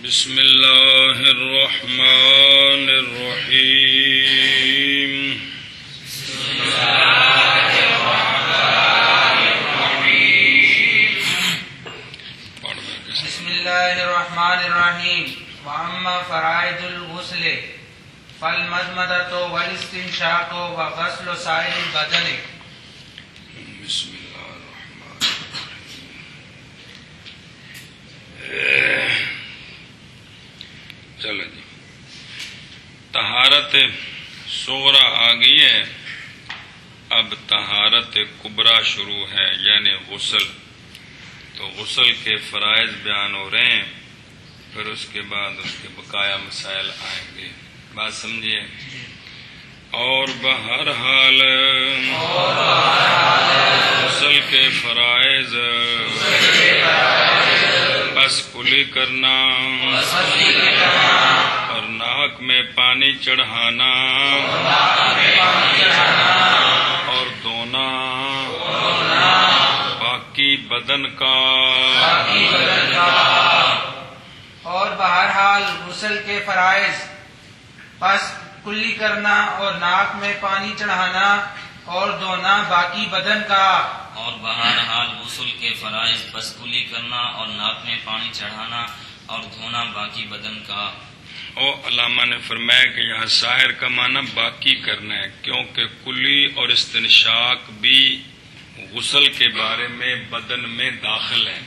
بسم اللہ الرحمن الرحیم بسم اللہ الرحمن الرحیم واما فرائض الغسل فالمضمضۃ والاستنشاق وغسل سائر البدن. بسم اللہ الرحمن الرحیم. چلو جی، طہارت صغرا آ گئی ہے، اب طہارت کبریٰ شروع ہے یعنی غسل. تو غسل کے فرائض بیان ہو رہے ہیں، پھر اس کے بعد اس کے بقایا مسائل آئیں گے. بات سمجھیے. اور بہرحال غسل کے فرائض بس کلی کرنا اور ناک میں پانی چڑھانا اور دھونا باقی بدن کا. اور بہرحال غسل کے فرائض بس کلی کرنا اور ناک میں پانی چڑھانا اور دھونا باقی بدن کا. اور بہرحال غسل کے فرائض بس کلی کرنا اور ناک میں پانی چڑھانا اور دھونا باقی بدن کا. اور علامہ نے فرمایا کہ یہاں سائر کا معنی باقی کرنا ہے، کیونکہ کلی اور استنشاق بھی غسل کے بارے میں بدن میں داخل ہے.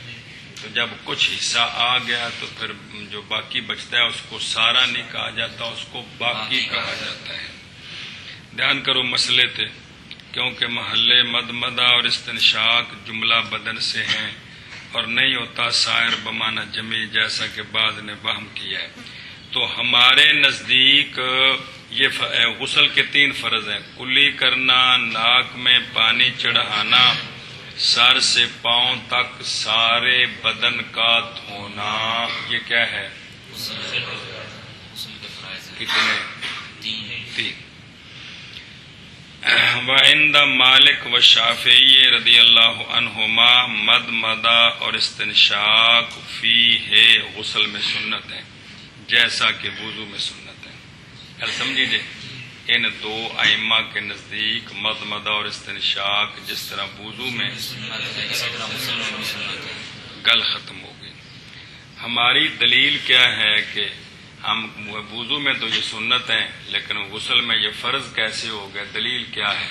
تو جب کچھ حصہ آ گیا تو پھر جو باقی بچتا ہے اس کو سارا نہیں کہا جاتا، اس کو باقی کہا جاتا ہے. دھیان کرو مسئلے تھے، کیونکہ محلے مدمدہ اور استنشاق جملہ بدن سے ہیں اور نہیں ہوتا سائر بمعنی جمعی، جیسا کہ بعض نے وہم کیا ہے. تو ہمارے نزدیک یہ غسل کے 3 فرض ہیں: کلی کرنا، ناک میں پانی چڑھانا، سر سے پاؤں تک سارے بدن کا دھونا. یہ کیا ہے؟ غسل کے فرائض کتنے؟ 3. وعند مالک و شافعی رضی اللہ عنہما مدمدہ اور استنشاق فیہ غسل میں سنت ہے، جیسا کہ وضو میں سنت ہے. کل سمجھیے، ان 2 ائمہ کے نزدیک مدمدہ اور استنشاق جس طرح وضو میں گل ختم ہو گئی. ہماری دلیل کیا ہے کہ ہم وضو میں تو یہ سنت ہیں لیکن غسل میں یہ فرض کیسے ہو گئے؟ دلیل کیا ہے؟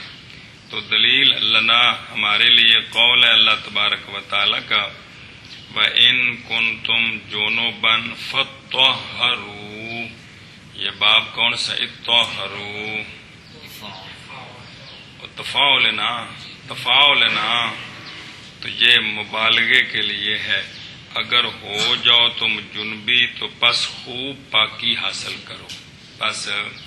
تو دلیل لنا ہمارے لیے قول ہے اللہ تبارک و تعالی کا، وَإِن كُنتُمْ جُنُبًا فَطَّهَّرُوا. یہ باب کون سا؟ اطہروا. تفاعلنا تو یہ مبالغے کے لیے ہے. اگر ہو جاؤ تم جنبی تو پس خوب پاکی حاصل کرو. پس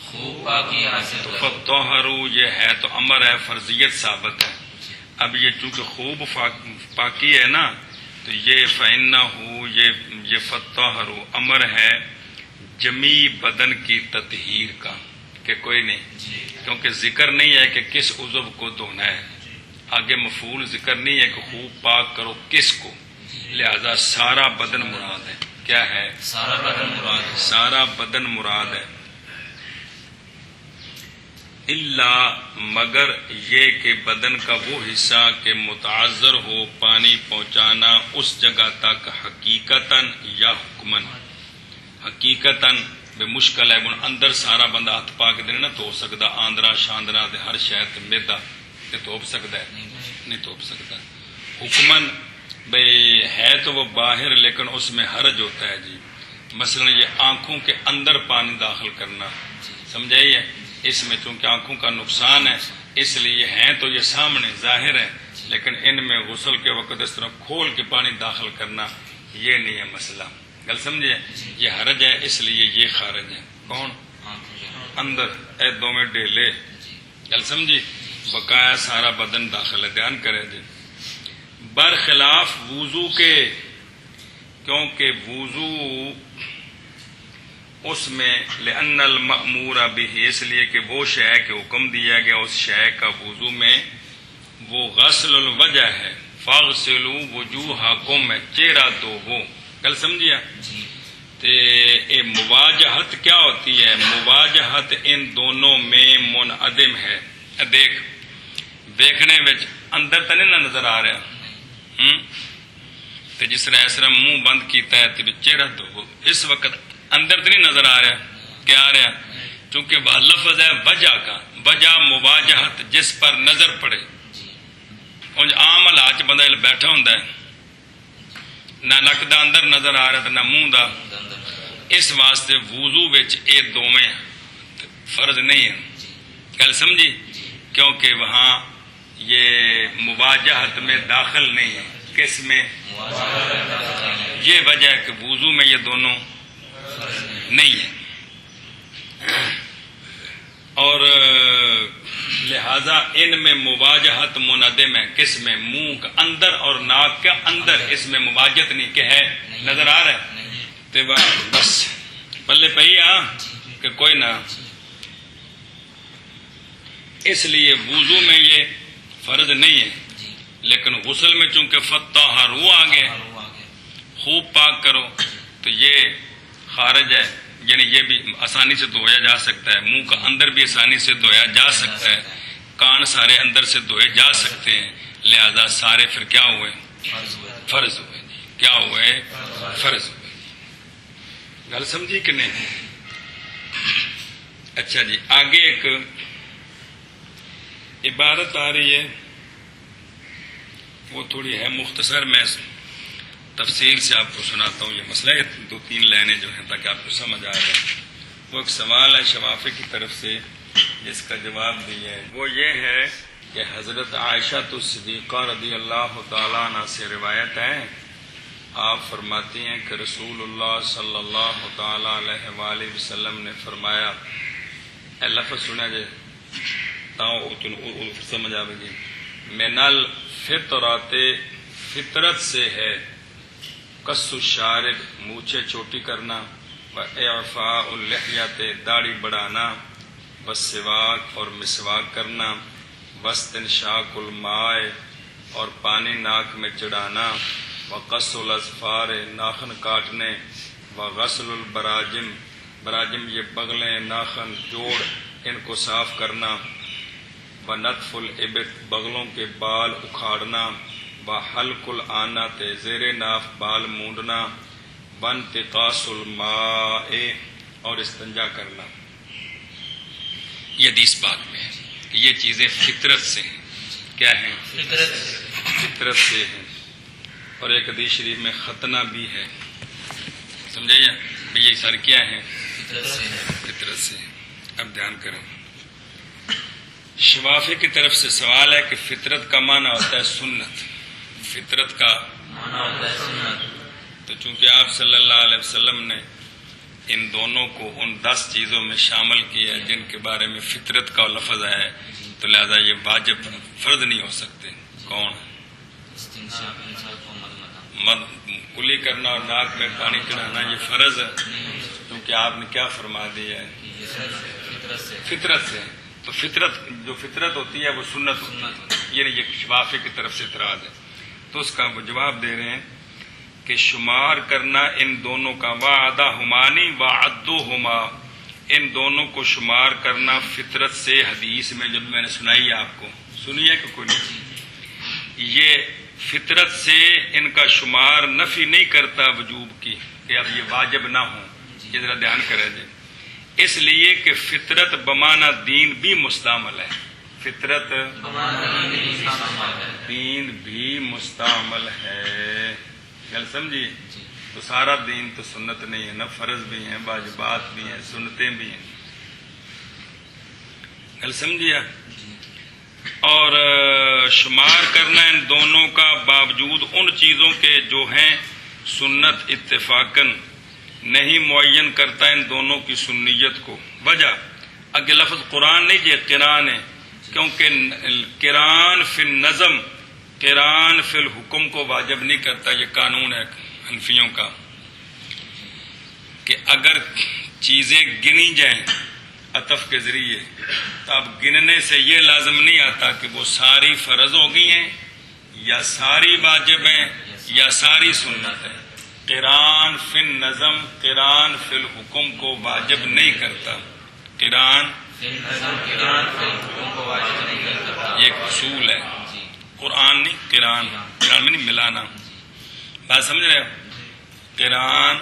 خوب پاکی حاصل تو کرو. فطہروا یہ ہے تو امر ہے، فرضیت ثابت ہے. اب یہ چونکہ خوب پاکی ہے نا، تو یہ فإنہ یہ فطہروا امر ہے جمی بدن کی تطہیر کا، کہ کوئی نہیں، کیونکہ ذکر نہیں ہے کہ کس عضو کو دھونا ہے. آگے مفعول ذکر نہیں ہے کہ خوب پاک کرو کس کو، لہذا سارا بدن مراد ہے. کیا ہے؟ سارا بدن مراد ہے. سارا بدن مراد ہے. الا مگر یہ کہ بدن کا وہ حصہ کہ متعذر ہو پانی پہنچانا اس جگہ تک حقیقتاً یا حکمن. حقیقتاً بے مشکل ہے اندر سارا بندہ ہاتھ پا کے دینا تو ہو سکتا، آندرا شاندرا دے ہر شہر میدا تے تو ہو سکتا ہے، نہیں تو ہو سکتا. حکمن بھئی ہے تو وہ باہر لیکن اس میں حرج ہوتا ہے جی. مثلا یہ آنکھوں کے اندر پانی داخل کرنا، سمجھائیے، اس میں چونکہ آنکھوں کا نقصان ہے اس لیے ہیں تو یہ سامنے ظاہر ہے، لیکن ان میں غسل کے وقت اس طرح کھول کے پانی داخل کرنا یہ نہیں ہے مسئلہ. گل سمجھے؟ یہ حرج ہے اس لیے یہ خارج ہے. کون؟ اندر اے دو میں ڈیلے. گل سمجھی؟ بقایا سارا بدن داخل ہے. دھیان کرے جی. برخلاف وضو کے، کیونکہ وضو اس میں لأن المأمور به، اس لیے کہ وہ شے کہ حکم دیا گیا اس شے کا وضو میں وہ غسل الوجہ ہے. فاغسلوا وجوہکم، چہرہ دھوو. کل سمجھیا؟ تے مواجہت کیا ہوتی ہے؟ مواجہت ان دونوں میں منعدم ہے. دیکھنے وچ اندر تو نہیں نظر آ رہا تے جس طرح اس طرح منہ بند کیتا ہے تے چہرہ تو اس وقت اندر تو نہیں نظر آ رہا. کیا آ رہا؟ چونکہ وہ لفظ ہے وجہ کا. وجہ مواجہت جس پر نظر پڑے. انج عام حالات بندہ بیٹھا ہوندا ہے نہ نک دا اندر نظر آ رہا تے نہ منہ دا. اس واسطے وضو وچ اے دوویں فرض نہیں ہے. گل سمجھی؟ کیونکہ وہاں یہ مواجہت میں داخل نہیں ہے. کس میں؟ یہ وجہ ہے کہ وضو میں یہ دونوں نہیں ہے. اور لہذا ان میں مواجہت منعدم ہے. کس میں؟ منہ کا اندر اور ناک کا اندر. اس میں مواجہت نہیں کہ ہے. نظر آ رہا ہے تو بس پلے پئی کہ کوئی نہ. اس لیے وضو میں یہ فرض نہیں ہے. لیکن غسل میں چونکہ فطہروا آگے خوب پاک کرو تو یہ خارج ہے. یعنی یہ بھی آسانی سے دھویا جا سکتا ہے. منہ کا اندر بھی آسانی سے دھویا جا سکتا ہے. کان سارے اندر سے دھوئے جا سکتے ہیں. لہذا سارے پھر کیا ہوئے؟ فرض ہوئے. کیا ہوئے؟ فرض ہوئے. گل سمجھی کہ نہیں؟ اچھا جی آگے ایک عبارت آ رہی ہے وہ تھوڑی ہے مختصر. میں تفصیل سے آپ کو سناتا ہوں یہ مسئلہ. 2-3 لائنیں جو ہیں تاکہ آپ کو سمجھ آ جائے. وہ ایک سوال ہے شفافی کی طرف سے جس کا جواب بھی ہے. وہ یہ ہے کہ حضرت عائشہ صدیقہ رضی اللہ تعالیٰ عنہ سے روایت ہے. آپ فرماتی ہیں کہ رسول اللہ صلی اللہ تعالیٰ علیہ وآلہ وسلم نے فرمایا. اے لفظ سنا جائے سمجھ آئے گی. من الفطرات فطرت سے ہے قص الشارب مونچھیں چھوٹی کرنا، و اعفاء اللحیت داڑھی بڑھانا، والسواک اور مسواک کرنا، واستنشاق الماء اور پانی ناک میں چڑھانا، وقص الاظفار ناخن کاٹنے، وغسل البراجم براجم یہ بغلیں ناخن جوڑ ان کو صاف کرنا، ونتف الابط بغلوں کے بال اکھاڑنا، وحلق العنات زیر ناف بال مونڈنا، وانتقاص الماء اور استنجا کرنا. یہ حدیث پاک میں ہے کہ یہ چیزیں فطرت سے ہیں. کیا ہیں؟ فطرت سے ہیں. اور ایک حدیث شریف میں ختنہ بھی ہے. سمجھے یا یہ سارے کیا ہیں؟ فطرت سے ہیں. اب دھیان کریں. شفافی کی طرف سے سوال ہے کہ فطرت کا معنی ہوتا ہے سنت. فطرت کا معنی ہوتا ہے سنت. تو چونکہ آپ صلی اللہ علیہ وسلم نے ان دونوں کو ان 10 چیزوں میں شامل کیا جن کے بارے میں فطرت کا لفظ ہے تو لہذا یہ واجب فرض نہیں ہو سکتے. کون؟ کلی کرنا اور ناک میں پانی چڑھانا یہ فرض ہے کیونکہ آپ نے کیا فرما دیا ہے؟ فطرت سے. تو فطرت جو فطرت ہوتی ہے وہ سنت ہوتی ہے. یہ شفافی کی طرف سے اعتراض ہے. تو اس کا وہ جواب دے رہے ہیں کہ شمار کرنا ان دونوں کا وعدہ ہمانی وعدو ہما ان دونوں کو شمار کرنا فطرت سے حدیث میں جب میں نے سنائی آپ کو سنیے کہ کوئی نہیں. یہ فطرت سے ان کا شمار نفی نہیں کرتا وجوب کی کہ اب یہ واجب نہ ہو. یہ ذرا دھیان کرے جائے. اس لیے کہ فطرت بمانہ دین بھی مستعمل ہے. فطرت دین بھی مستعمل ہے. گل سمجھیے. تو سارا دین تو سنت نہیں ہے نا. فرض بھی ہیں، واجبات بھی ہیں، سنتیں بھی ہیں. گل سمجھیا. اور شمار کرنا ان دونوں کا باوجود ان چیزوں کے جو ہیں سنت اتفاقاً نہیں معین کرتا ان دونوں کی سنیت کو. وجہ اگے لفظ قرآن نہیں جی قرآن ہے کیونکہ قرآن فی النظم قرآن فی الحکم کو واجب نہیں کرتا. یہ قانون ہے حنفیوں کا کہ اگر چیزیں گنی جائیں عطف کے ذریعے تو اب گننے سے یہ لازم نہیں آتا کہ وہ ساری فرض ہو گئی ہیں یا ساری واجب ہیں یا ساری سنت ہے. قران فی النظم قران فی الحکم کو واجب نہیں کرتا. قران یہ ایک اصول ہے. قرآن نہیں قرآن میں نہیں ملانا. بات سمجھ رہے ہو؟ قرآن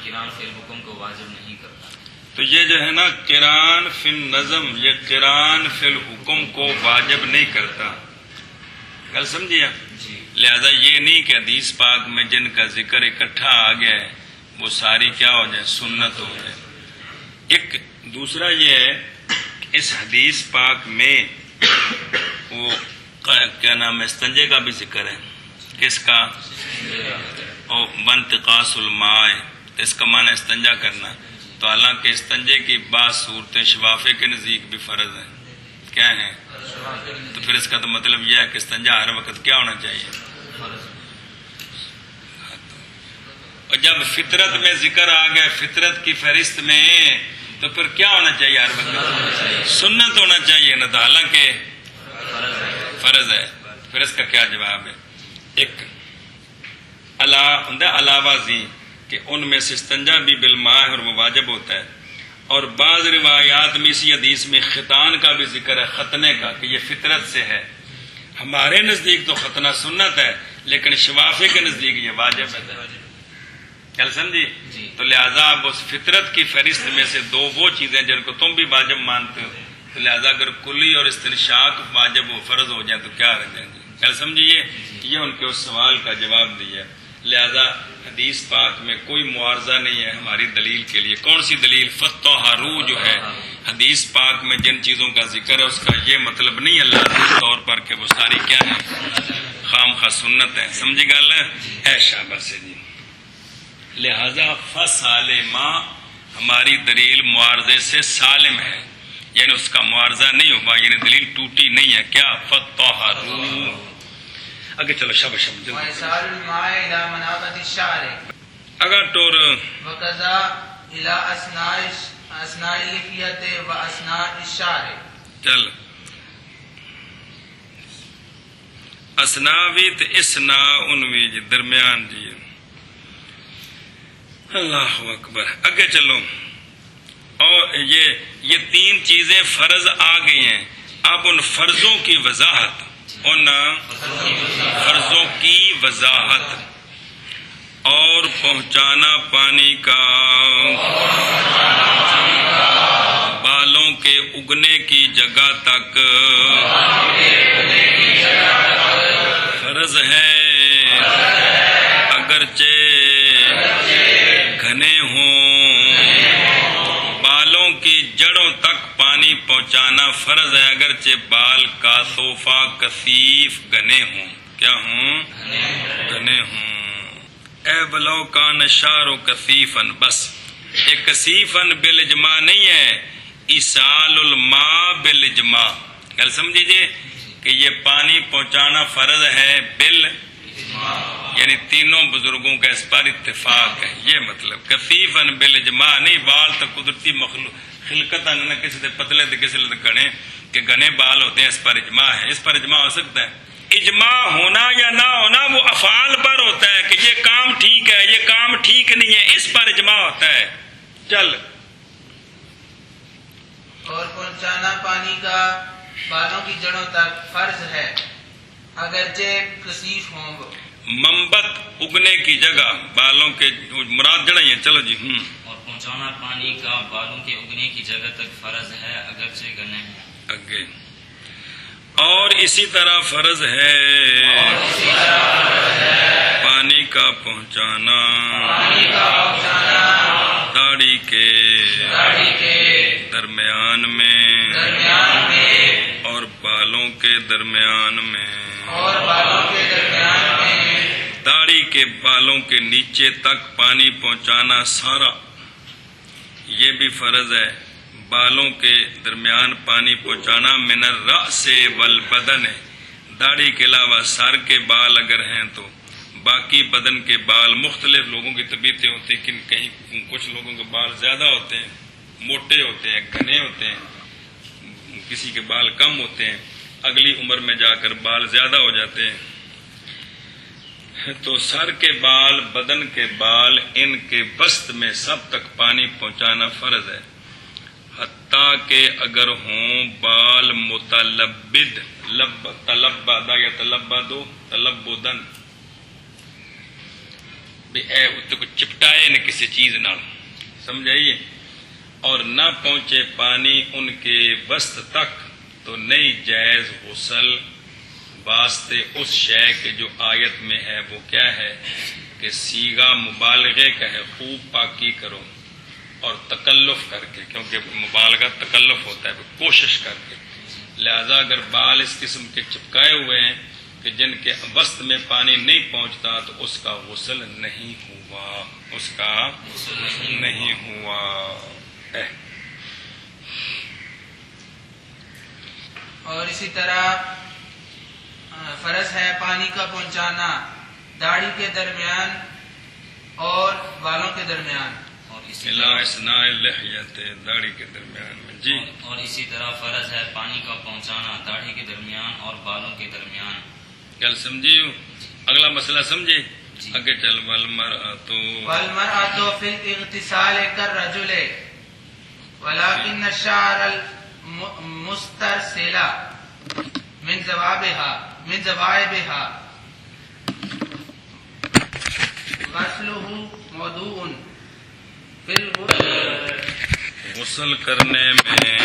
قرآن فی الحکم کو واجب نہیں کرتا. تو یہ جو ہے نا قرآن فی النظم یہ قرآن فی الحکم کو واجب نہیں کرتا. گل سمجھیے؟ لہذا یہ نہیں کہ حدیث پاک میں جن کا ذکر اکٹھا آ گیا ہے وہ ساری کیا ہو جائے سنت ہو جائے. ایک دوسرا یہ ہے اس حدیث پاک میں وہ کیا نام ہے استنجے کا بھی ذکر ہے. کس کا؟ اور وانتقاص الماء اس کا معنی استنجا کرنا. تو حالانکہ استنجے کی بعض صورتیں شفافے کے نزدیک بھی فرض ہیں. کیا ہیں؟ تو پھر اس کا تو مطلب یہ ہے کہ استنجا ہر وقت کیا ہونا چاہیے. اور جب فطرت میں ذکر آ گیا فطرت کی فہرست میں تو پھر کیا ہونا چاہیے ہر وقت سنت ہونا چاہیے نا. تو حالانکہ فرض ہے. پھر اس کا کیا جواب ہے؟ ایک علاوہ زی کہ ان میں سے استنجا بھی بالماء اور وہ واجب ہوتا ہے. اور بعض روایات میں اسی حدیث میں ختان کا بھی ذکر ہے ختنے کا کہ یہ فطرت سے ہے. ہمارے نزدیک تو ختنہ سنت ہے لیکن شفافے کے نزدیک یہ واجب ہے. کل سمجھی؟ تو لہذا اب اس فطرت کی فہرست میں سے دو وہ چیزیں جن کو تم بھی واجب مانتے ہو تو لہذا اگر کلی اور استنشاق واجب و فرض ہو جائے تو کیا رہ جائیں گے. کل سمجھیے یہ ان کے اس سوال کا جواب دیا. لہذا حدیث پاک میں کوئی معارضہ نہیں ہے ہماری دلیل کے لیے. کون سی دلیل؟ فَطَّهَّرُوا جو ہے حدیث پاک میں جن چیزوں کا ذکر ہے اس کا یہ مطلب نہیں ہے لازمی طور پر کہ وہ ساری کیا ہے خام خواہ سنت ہے. سمجھی گل ہے شاباش سے جی. لہذا فَسَالِمَا ہماری دلیل معارضے سے سالم ہے یعنی اس کا معارضہ نہیں ہوگا یعنی دلیل ٹوٹی نہیں ہے. کیا؟ فَطَّهَّرُوا. آگے چلو شاباش جلدی. وَإِسَالُ الْمَاءِ إِلَى مَنَابَتِ الشَّعْرِ اگر ٹور وَقَضَا إِلَى أَثْنَاءِ اللِّحْيَةِ وَأَثْنَاءِ الشَّعْرِ. چل اسناوی تو اسنا انوی جی درمیان جی. اللہ اکبر. اگے چلو. اور یہ تین چیزیں فرض آ گئی ہیں. اب ان فرضوں کی وضاحت اور پہنچانا پانی کا بالوں کے اگنے کی جگہ تک فرض ہے اگرچہ گھنے ہوں. بالوں کی جڑوں تک پانی پہنچانا فرض ہے اگرچہ بال کا صوفہ کثیف گھنے ہوں. کیا ہوں؟ گھنے ہوں. اے بلو کا نشار و کثیفن بس ایک کثیفن بالاجماع نہیں ہے ایصال الماء بالاجماع. گل سمجھیے کہ یہ پانی پہنچانا فرض ہے یعنی تینوں بزرگوں کا اس پر اتفاق ہے. یہ مطلب کثیفن بالاجماع نہیں. بال تو قدرتی مخلوق خلقت نہ کسی سے پتلے تو کسی سے گھنے کہ گھنے بال ہوتے ہیں. اس پر اجماع ہے. اس پر اجماع ہو سکتا ہے. اجماع ہونا یا نہ ہونا وہ افعال پر ہوتا ہے کہ یہ کام ٹھیک ہے یہ کام ٹھیک نہیں ہے. اس پر اجماع ہوتا ہے. چل. اور پہنچانا پانی کا بالوں کی جڑوں تک فرض ہے اگرچہ کثیف ہوں. منبت اگنے کی جگہ بالوں کے مراد جڑیں ہیں. چلو جی. اور پہنچانا پانی کا بالوں کے اگنے کی جگہ تک فرض ہے اگرچہ گھنے ہیں. اگے اور اسی طرح فرض ہے پانی کا پہنچانا داڑھی کے درمیان میں اور بالوں کے درمیان میں. داڑھی کے بالوں کے نیچے تک پانی پہنچانا سارا یہ بھی فرض ہے. بالوں کے درمیان پانی پہنچانا من الرأس والبدن. داڑھی کے علاوہ سر کے بال اگر ہیں تو باقی بدن کے بال. مختلف لوگوں کی طبیعتیں ہوتی ہیں. کہیں کچھ لوگوں کے بال زیادہ ہوتے ہیں موٹے ہوتے ہیں گھنے ہوتے ہیں. کسی کے بال کم ہوتے ہیں. اگلی عمر میں جا کر بال زیادہ ہو جاتے ہیں. تو سر کے بال، بدن کے بال، ان کے وسط میں سب تک پانی پہنچانا فرض ہے، حتیٰ کہ اگر ہوں بال متلبد، تلبدا یا تلبدو تلبدن، اے اتنے کو چپٹائے نہ کسی چیز نہ، سمجھائیے، اور نہ پہنچے پانی ان کے وسط تک تو نہیں جائز غسل واسطے اس شے کے جو آیت میں ہے۔ وہ کیا ہے کہ صیغہ مبالغے کا ہے، خوب پاکی کرو اور تکلف کر کے، کیونکہ مبالغہ تکلف ہوتا ہے، کوشش کر کے، لہذا اگر بال اس قسم کے چپکائے ہوئے ہیں کہ جن کے وسط میں پانی نہیں پہنچتا تو اس کا غسل نہیں ہوا، اس کا نہیں ہوا۔ اور اسی طرح فرض ہے پانی کا پہنچانا داڑھی کے درمیان اور بالوں کے درمیان، داڑھی کے درمیان میں، جی۔ اور اسی طرح فرض ہے پانی کا پہنچانا داڑھی کے درمیان اور بالوں کے درمیان۔ کل سمجھی ہو؟ اگلا مسئلہ سمجھے؟ اگے چل، والمرأة فی الاغتسال کالرجل ولكن الشعر المسترسل من ذوائبها غسله موضوع فی غسل کرنے میں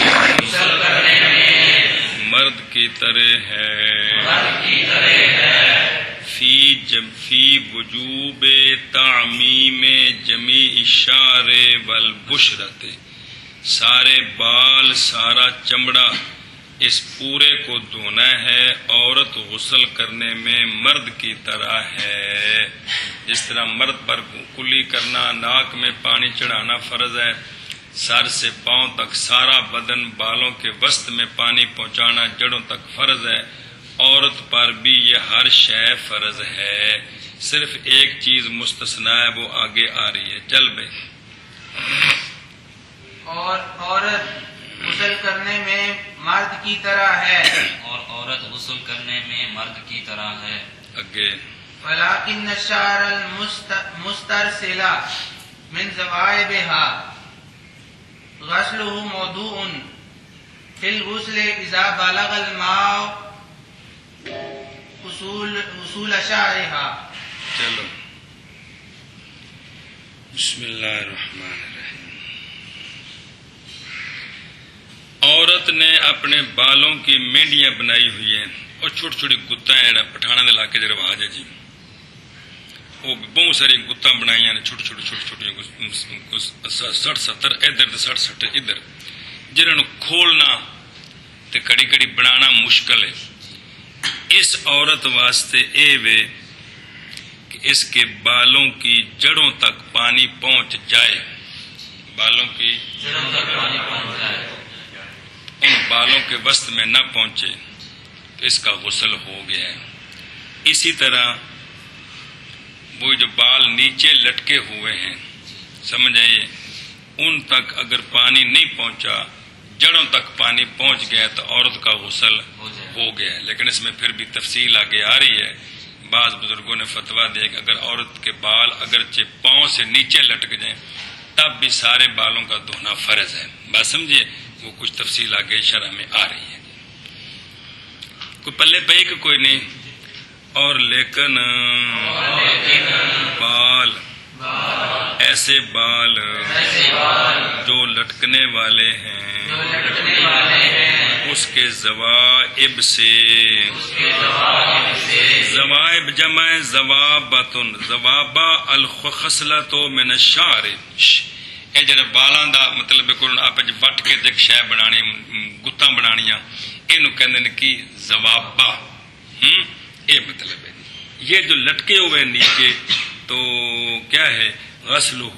مرد کی طرح ہے، فی وجوب تعمیم جمیع الشعر والبشرت، سارے بال سارا چمڑا اس پورے کو دھونا ہے۔ عورت غسل کرنے میں مرد کی طرح ہے، جس طرح مرد پر کلی کرنا، ناک میں پانی چڑھانا فرض ہے، سر سے پاؤں تک سارا بدن، بالوں کے وسط میں پانی پہنچانا جڑوں تک فرض ہے، عورت پر بھی یہ ہر شے فرض ہے، صرف ایک چیز مستثنا ہے، وہ آگے آ رہی ہے، چل بھائی۔ اور عورت غسل کرنے میں مرد کی طرح ہے، اور عورت غسل کرنے میں مرد کی طرح ہے، اگے ولكن الشعر المسترسل من ذوائبها غسله موضوع في الغسل اذا بلغ الماء اصول شعرها۔ چلو، بسم اللہ الرحمن الرحیم۔ عورت نے اپنے بالوں کی مینڈیاں بنائی ہوئی ہیں، اور چھوٹی چھوٹی گتاں ہیں، پٹھانا دے علاقے جو رواج ہے جی، وہ بہت ساری گتاں بنائی ہیں، چھوٹی چھوٹی 60-70 ادھر 60-70 ادھر، جنہوں کھولنا تے کڑی کڑی بنانا مشکل ہے۔ اس عورت واسطے اے وے کہ اس کے بالوں کی جڑوں تک پانی پہنچ جائے، بالوں کی جڑوں تک پانی پہنچ جائے، ان بالوں کے وسط میں نہ پہنچے تو اس کا غسل ہو گیا ہے۔ اسی طرح وہ جو بال نیچے لٹکے ہوئے ہیں، سمجھ آئیے، ان تک اگر پانی نہیں پہنچا، جڑوں تک پانی پہنچ گیا تو عورت کا غسل ہو گیا ہے، لیکن اس میں پھر بھی تفصیل آگے آ رہی ہے۔ بعض بزرگوں نے فتویٰ دیا کہ اگر عورت کے بال اگرچہ پاؤں سے نیچے لٹک جائیں تب بھی سارے بالوں کا دھونا فرض ہے، بات سمجھیے، وہ کچھ تفصیل آگے شرح میں آ رہی ہے، کوئی پلے پہ کہ کوئی نہیں۔ اور لیکن بال، ایسے بال جو لٹکنے والے ہیں اس کے ذوائب سے، ذوائب جمع ذوابتن، ذوابا الخصلۃ من الشعر، اے جڑا بالاں دا مطلب کوئی آپ وٹ کے ایک شے بنانی، گتاں بنانیاں، اینو کہندے نے کی ذوابا، یہ مطلب ہے۔ یہ جو لٹکے ہوئے نیچے تو کیا ہے، غسلہ،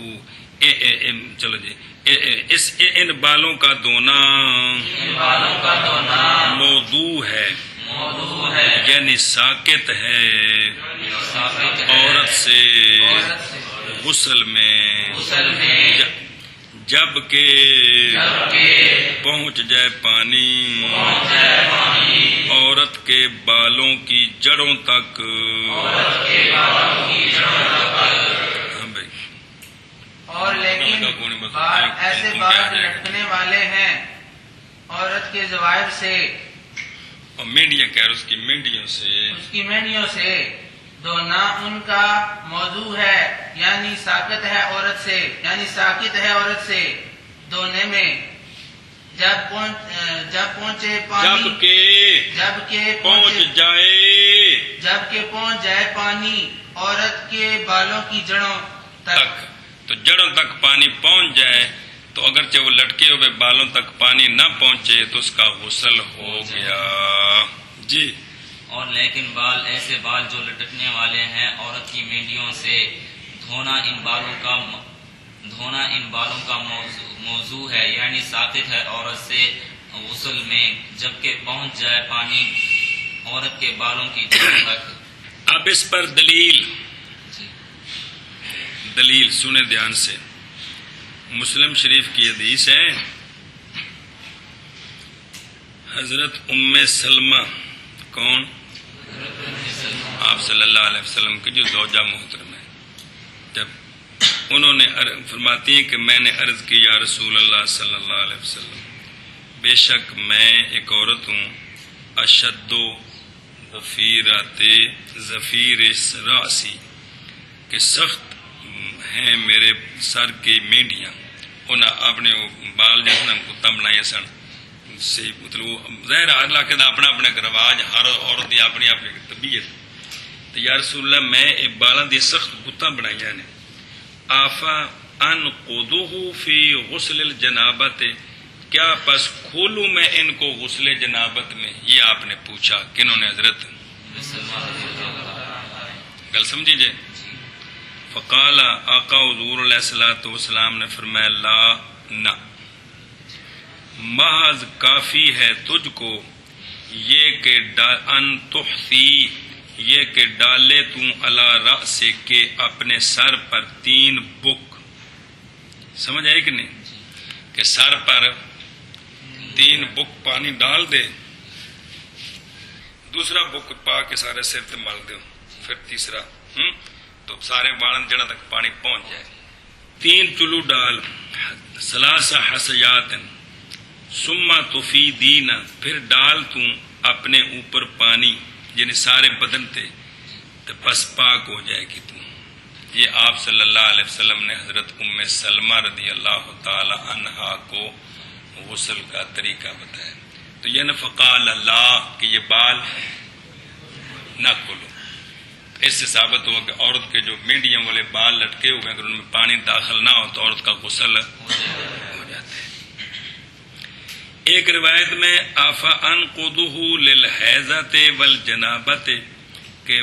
چلو جی، ان بالوں کا دھونا موضوع ہے، یعنی ساکت ہے عورت سے غسل میں، جب کہ پہنچ جائے پانی عورت کے بالوں کی جڑوں تک. ہاں بھائی. اور لیکن ایسے بال لٹکنے والے ہیں عورت کے زوائر سے اور مینڈیاں کہہ رہے اس کی مینڈیوں سے، اس کی مینڈیوں سے، دھونا ان کا موضوع ہے، یعنی ساکت ہے عورت سے، یعنی ساکت ہے عورت سے دھونے میں. جب پہنچے پانی، جب کہ پہنچ جائے پانی عورت کے بالوں کی جڑوں تک. تو جڑوں تک پانی پہنچ جائے تو اگرچہ وہ لٹکے ہوئے بالوں تک پانی نہ پہنچے تو اس کا غسل ہو گیا. جی. اور لیکن بال ایسے بال جو لٹکنے والے ہیں عورت کی مینڈیوں سے، دھونا ان بالوں کا موضوع ہے، یعنی ساقط ہے عورت سے غسل میں جبکہ پہنچ جائے پانی عورت کے بالوں کی جڑوں تک. اب اس پر دلیل سنے دھیان سے. مسلم شریف کی حدیث ہے، حضرت ام سلمہ، کون؟ آپ صلی اللہ علیہ وسلم کی جو زوجہ محترم ہے، جب انہوں نے فرماتی ہیں کہ میں نے عرض کی یا رسول اللہ صلی اللہ علیہ وسلم، بے شک میں ایک عورت ہوں، اشد ظفیر راسی، کہ سخت ہیں میرے سر کی مینڈیاں. انہیں اپنے بال جیسے کتا بنائے سن سے، مطلب ظاہر علاقے کا اپنا اپنا رواج، ہر عورت کی اپنی اپنی طبیعت. تو یا رسول اللہ میں بالاں دی سخت کتا بنائی نے. آفا ان قدوہ فی غسل الجنابت، کیا پس کھولوں میں ان کو غسل جنابت میں؟ یہ آپ نے پوچھا. کنہوں نے؟ حضرت. گل سمجھیجئے. فقال آقا حضور علیہ الصلوۃ والسلام نے فرمایا لا، نہ، محض کافی ہے تجھ کو یہ کہ ان تحثی، یہ کہ ڈالے تو علی رأس کے اپنے سر پر 3 بک. سمجھ آئی کہ نہیں؟ کہ سر پر 3 بک پانی ڈال دے، دوسرا بک پا کے سارے سر تے مل دو، پھر تیسرا تو سارے بالن جڑا تک پانی پہنچ جائے. 3 چلو ڈال، ثلاث حسیات ثم تفیدین، پھر ڈال تو اپنے اوپر پانی، یعنی سارے بدن تے، تو بس پاک ہو جائے گی تو. یہ آپ صلی اللہ علیہ وسلم نے حضرت ام سلمہ رضی اللہ تعالی عنہا کو غسل کا طریقہ بتایا. تو یہ فقال اللہ کہ یہ بال نہ کھولو. اس سے ثابت ہوا کہ عورت کے جو مینڈیوں والے بال لٹکے ہوئے اگر ان میں پانی داخل نہ ہو تو عورت کا غسل ہو جاتا ہے. ایک روایت میں آفا انقضہ للحیضۃ والجنابۃ، کہ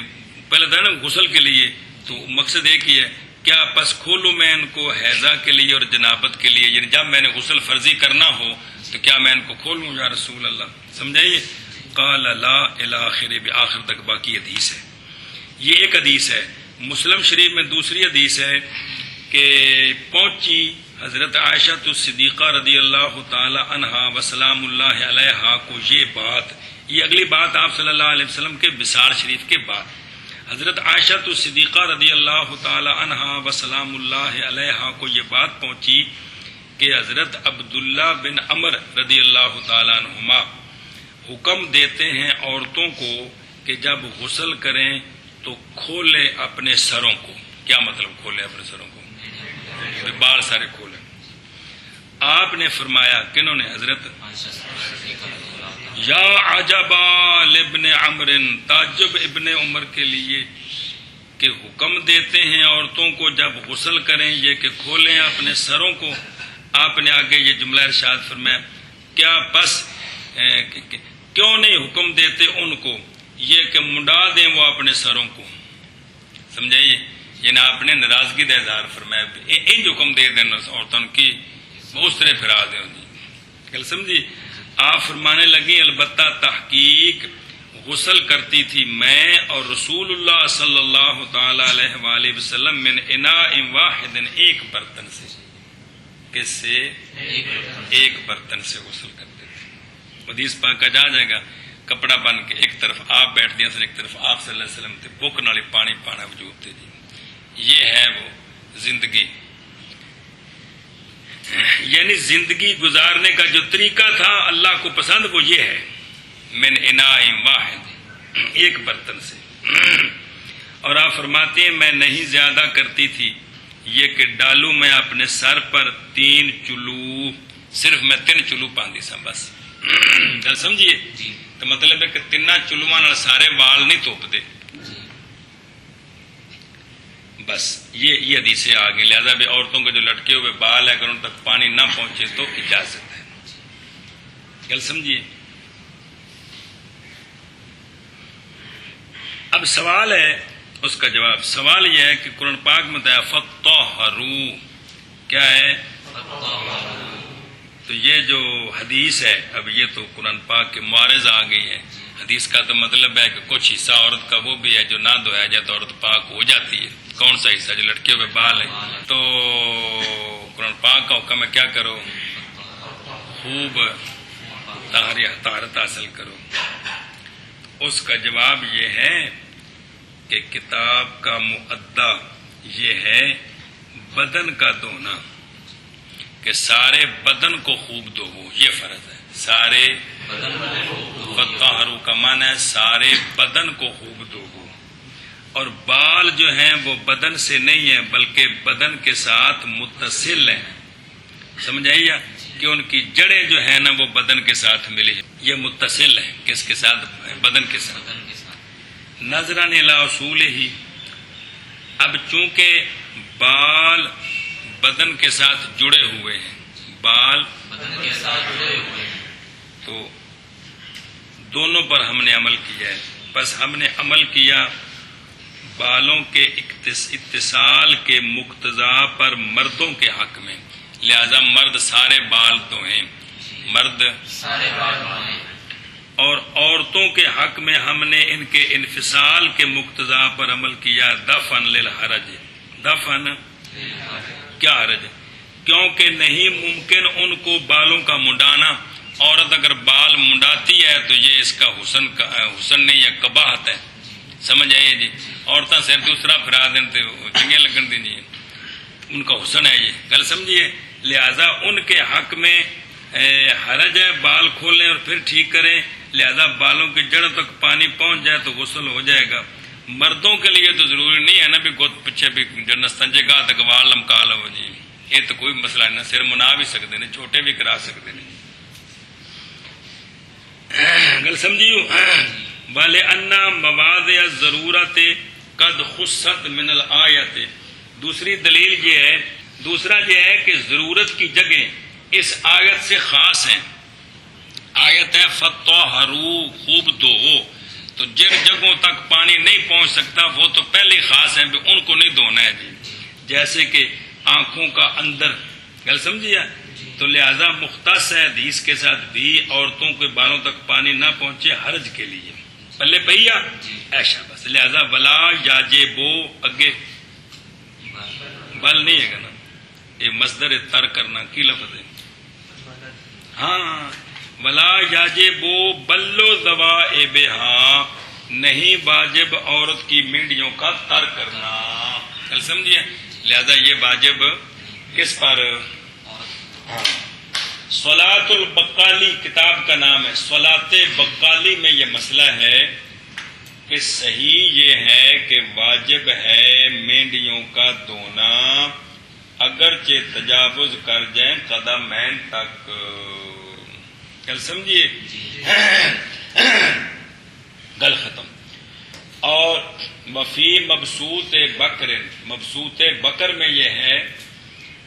پہلے تھا نا غسل کے لیے، تو مقصد ایک ہی ہے، کیا پس کھولوں میں ان کو حیضہ کے لیے اور جنابت کے لیے، یعنی جب میں نے غسل فرضی کرنا ہو تو کیا میں ان کو کھولوں یا رسول اللہ؟ سمجھائیے. قال لا الی آخر، آخر تک باقی حدیث ہے. یہ ایک حدیث ہے. مسلم شریف میں دوسری حدیث ہے کہ پہنچی حضرت عائشہ الصدیقہ رضی اللہ تعالی عنہا وسلام اللہ علیہا کو یہ بات، یہ اگلی بات آپ صلی اللہ علیہ وسلم کے وصال شریف کے بعد، حضرت عائشہ الصدیقہ رضی اللہ تعالی عنہا وسلام اللہ علیہا کو یہ بات پہنچی کہ حضرت عبداللہ بن عمر رضی اللہ تعالی عنہما حکم دیتے ہیں عورتوں کو کہ جب غسل کریں تو کھولے اپنے سروں کو. کیا مطلب کھولے اپنے سروں کو؟ بال سارے کھولے. آپ نے فرمایا، کنہوں نے؟ حضرت یا عجبا لابن عمر، تعجب ابن عمر کے لیے کہ حکم دیتے ہیں عورتوں کو جب غسل کریں یہ کہ کھولیں اپنے سروں کو. آپ نے آگے یہ جملہ ارشاد فرمایا، کیا بس کیوں نہیں حکم دیتے ان کو یہ کہ منڈا دیں وہ اپنے سروں کو؟ سمجھائیے. یعنی آپ نے ناراضگی کا اظہار فرمایا، انج حکم دے دیں عورتوں کی اس طرح پھرا دیں. کل سمجھی. آپ فرمانے لگی البتہ تحقیق غسل کرتی تھی میں اور رسول اللہ صلی اللہ تعالی علیہ وآلہ وسلم من اناء واحد، ایک برتن سے. کس سے؟ ایک برتن سے غسل کرتے تھے. حدیث پاک کا جا جائے گا کپڑا بن کے ایک طرف آپ بیٹھ دیا سن ایک طرف آپ صلی اللہ علیہ وسلم تے بک نالی پانی پانا وجود تے جی یہ ہے وہ زندگی یعنی زندگی گزارنے کا جو طریقہ تھا اللہ کو پسند وہ یہ ہے من اناء واحد ایک برتن سے اور آپ فرماتے ہیں میں نہیں زیادہ کرتی تھی یہ کہ ڈالوں میں اپنے سر پر 3 چلو صرف میں 3 چلو پاندی سا بس گل سمجھیے جی تو مطلب ہے کہ 3 چلواں نال سارے وال نہیں توپ دے بس یہ حدیثیں آ گئی لہذا بھی عورتوں کے جو لٹکے ہوئے بال ہے اگر ان تک پانی نہ پہنچے تو اجازت ہے گل سمجھیے اب سوال ہے اس کا جواب سوال یہ ہے کہ قرآن پاک میں بتایا فطہروا کیا ہے تو یہ جو حدیث ہے اب یہ تو قرآن پاک کے معارض آ گئی ہے حدیث کا تو مطلب ہے کہ کچھ حصہ عورت کا وہ بھی ہے جو نہ دھویا جائے تو عورت پاک ہو جاتی ہے کون سا حصہ جو لٹکے ہوئے بال ہے تو قرآن پاک کا حکم ہے کیا کرو خوب طہارت حاصل کرو اس کا جواب یہ ہے کہ کتاب کا مؤدہ یہ ہے بدن کا دھونا کہ سارے بدن کو خوب دھو یہ فرض ہے سارے فطہروا کا معنی ہے سارے بدن کو خوب دھو اور بال جو ہیں وہ بدن سے نہیں ہیں بلکہ بدن کے ساتھ متصل ہیں سمجھ آئیے کہ ان کی جڑیں جو ہیں نا وہ بدن کے ساتھ ملی یہ متصل ہیں کس کے ساتھ بدن کے ساتھ نظراً الی اصول ہی اب چونکہ بال بدن کے ساتھ جڑے ہوئے ہیں بال بدن کے ساتھ جڑے ہوئے ہیں تو دونوں پر ہم نے عمل کیا ہے بس ہم نے عمل کیا بالوں کے اتصال کے مقتضا پر مردوں کے حق میں لہذا مرد سارے بال دھوئیں مرد سارے بال دھوئیں اور عورتوں کے حق میں ہم نے ان کے انفصال کے مقتضا پر عمل کیا دفن للحرج دفن کیا حرج کیونکہ نہیں ممکن ان کو بالوں کا منڈانا عورت اگر بال منڈاتی ہے تو یہ اس کا حسن نہیں ہے قباحت ہے سمجھ آئیے جی عورتیں سے دوسرا پھرا دیں تو چنگے لگن دیں جی ان کا حسن ہے یہ گل سمجھیے لہذا ان کے حق میں حرج ہے بال کھولیں اور پھر ٹھیک کریں لہذا بالوں کی جڑوں تک پانی پہنچ جائے تو غسل ہو جائے گا مردوں کے لیے تو ضروری نہیں ہے نا بھی گوت پیچھے بھی جو نستنجے گا تک وال لمکا لو جی یہ تو کوئی مسئلہ نہیں سر منا بھی سکتے ہیں چھوٹے بھی کرا سکتے ہیں گل سمجھیو والے انا مواد ضرورت قد خصت من الآیت دوسری دلیل یہ ہے دوسرا یہ ہے کہ ضرورت کی جگہ اس آیت سے خاص ہیں آیت ہے فطہروا خوب دھو تو جن جگہوں تک پانی نہیں پہنچ سکتا وہ تو پہلے خاص ہیں بھی ان کو نہیں دھونا ہے جی جیسے کہ آنکھوں کا اندر گل سمجھیا تو لہذا مختص ہے حدیث کے ساتھ بھی عورتوں کے بالوں تک پانی نہ پہنچے حرج کے لیے پلے بھیا ایشا بس لہذا ولا یاجبو اگے بل نہیں ہے نا یہ مصدر تر کرنا کی لفظ ہے ہاں ولا یاجبو بلو ذوائبہا نہیں واجب عورت کی مینڈیوں کا تر کرنا کل سمجھیے لہذا یہ واجب کس پر صلاۃ البقالی کتاب کا نام ہے صلاۃ بقالی میں یہ مسئلہ ہے کہ صحیح یہ ہے کہ واجب ہے مینڈیوں کا دھونا اگرچہ تجاوز کر جائیں قدمین تک کل سمجھیے گل ختم اور وفی مبسوط بکر میں یہ ہے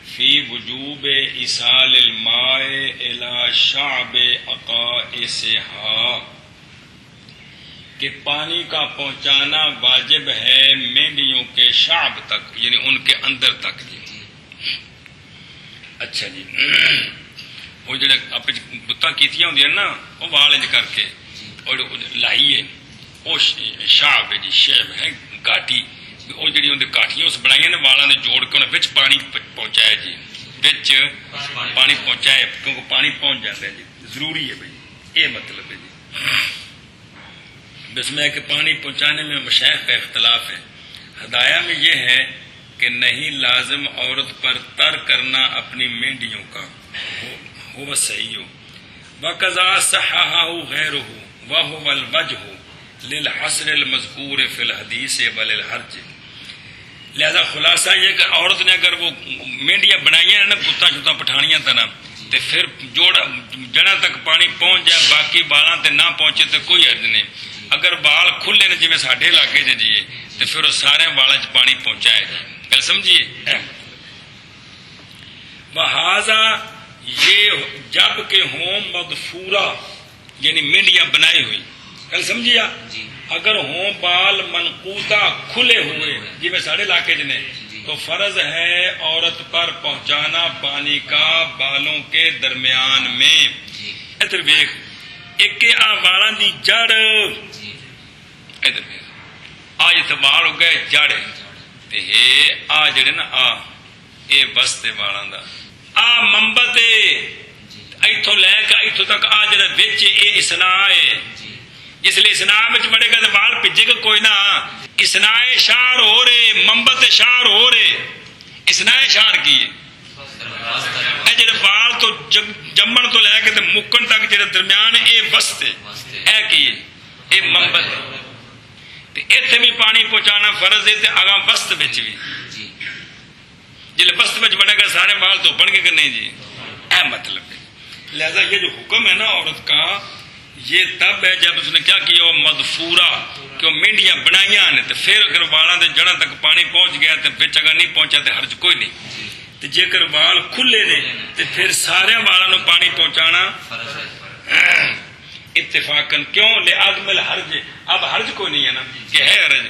فی وجوب ایصال الماء الی شعب اقائصها کہ پانی کا پہنچانا واجب ہے مینڈیوں کے شعب تک یعنی ان کے اندر تک جی اچھا جی وہ جڑے بتاں کیتیاں ہوندیاں نا وہ وال انج کر کے اور لائیے وہ شعب جی شیب ہے گاٹی وہ جڑی اندر کاٹیاں اس بنائیاں نے والاں نے جوڑ کے انہیں وچ پانی پہنچایا جی وچ پانی پہنچائے کیونکہ پانی پہنچ جاتا ہے جی ضروری ہے بھائی یہ مطلب ہے جی بس میں کہ پانی پہنچانے میں مشائخ کا اختلاف ہے. ہدایہ میں یہ ہے کہ نہیں لازم عورت پر تر کرنا اپنی مینڈیوں کا ہو صحیح ہو. وَقَضَا صَحَّحَهُ غَيْرُهُ وَهُوَ الْوَجْهُ لِلْحَصْرِ الْمَذْكُورِ فِي الْحَدِيثِ وَلِلْحَرْجِ. لہذا خلاصہ یہ کہ عورت نے اگر وہ مینڈیاں بنائی ہیں نا کتا شتا پٹھانیاں تھا نا تو پھر جڑا تک پانی پہنچ جائے باقی بالاں تے نہ پہنچے تو کوئی حرج نہیں. اگر بال کھلے نے جی ساڈے علاقے چ جیے تو پھر وہ سارے بالاں چ پانی پہنچائے. گل سمجھیے. بہذا یہ جب کہ ہوں مدفورہ یعنی مینڈیاں بنائی ہوئی. گل سمجھیا. اگر ہوں بال منقوطہ کھلے ہوئے جی میں ساڑھے علاقے جنے تو فرض ہے عورت پر پہنچانا پانی کا بالوں کے درمیان میں. ادھر دیکھ ایک آ بالاں دی جڑ ادھر دیکھ آ جتنے بال ہو گئے جڑ تے آ جڑے نا آ اے وستے بالاں دا آ منبت ایتھوں لے کے ایتھوں تک آ جڑا وچ اے اسنا ہے. جس لیے اسنام میں بڑے گا بال پجے گا کوئی نہ. اسنائے شار ہو رہے منبت شار ہو رہے. اسنائے شار کی اے جڑے بال تو جمن تو لے کے مکن تک جڑے درمیان اے وستے اے کی اے منبت تے ایتھے بھی پانی پہنچانا فرض ہے تے آگاں وسط وچ بھی جلے وسط وچ بڑے گا سارے بال تو بن کے نہیں جی اے مطلب ہے. لہذا یہ جو حکم ہے نا عورت کا یہ تب ہے جب اس نے کیا کیا وہ مدفورہ کہ وہ مینڈیاں بنائیاں نے تو پھر اگر بالاں دے جڑاں تک پانی پہنچ گیا تو بچ اگر نہیں پہنچا تو حرج کوئی نہیں. تو جے کر بال کھلے نے تو پھر سارے بالاں پانی پہنچانا اتفاقاً کیوں لے عدم الحرج. اب حرج کوئی نہیں ہے نا کہ ہے حرج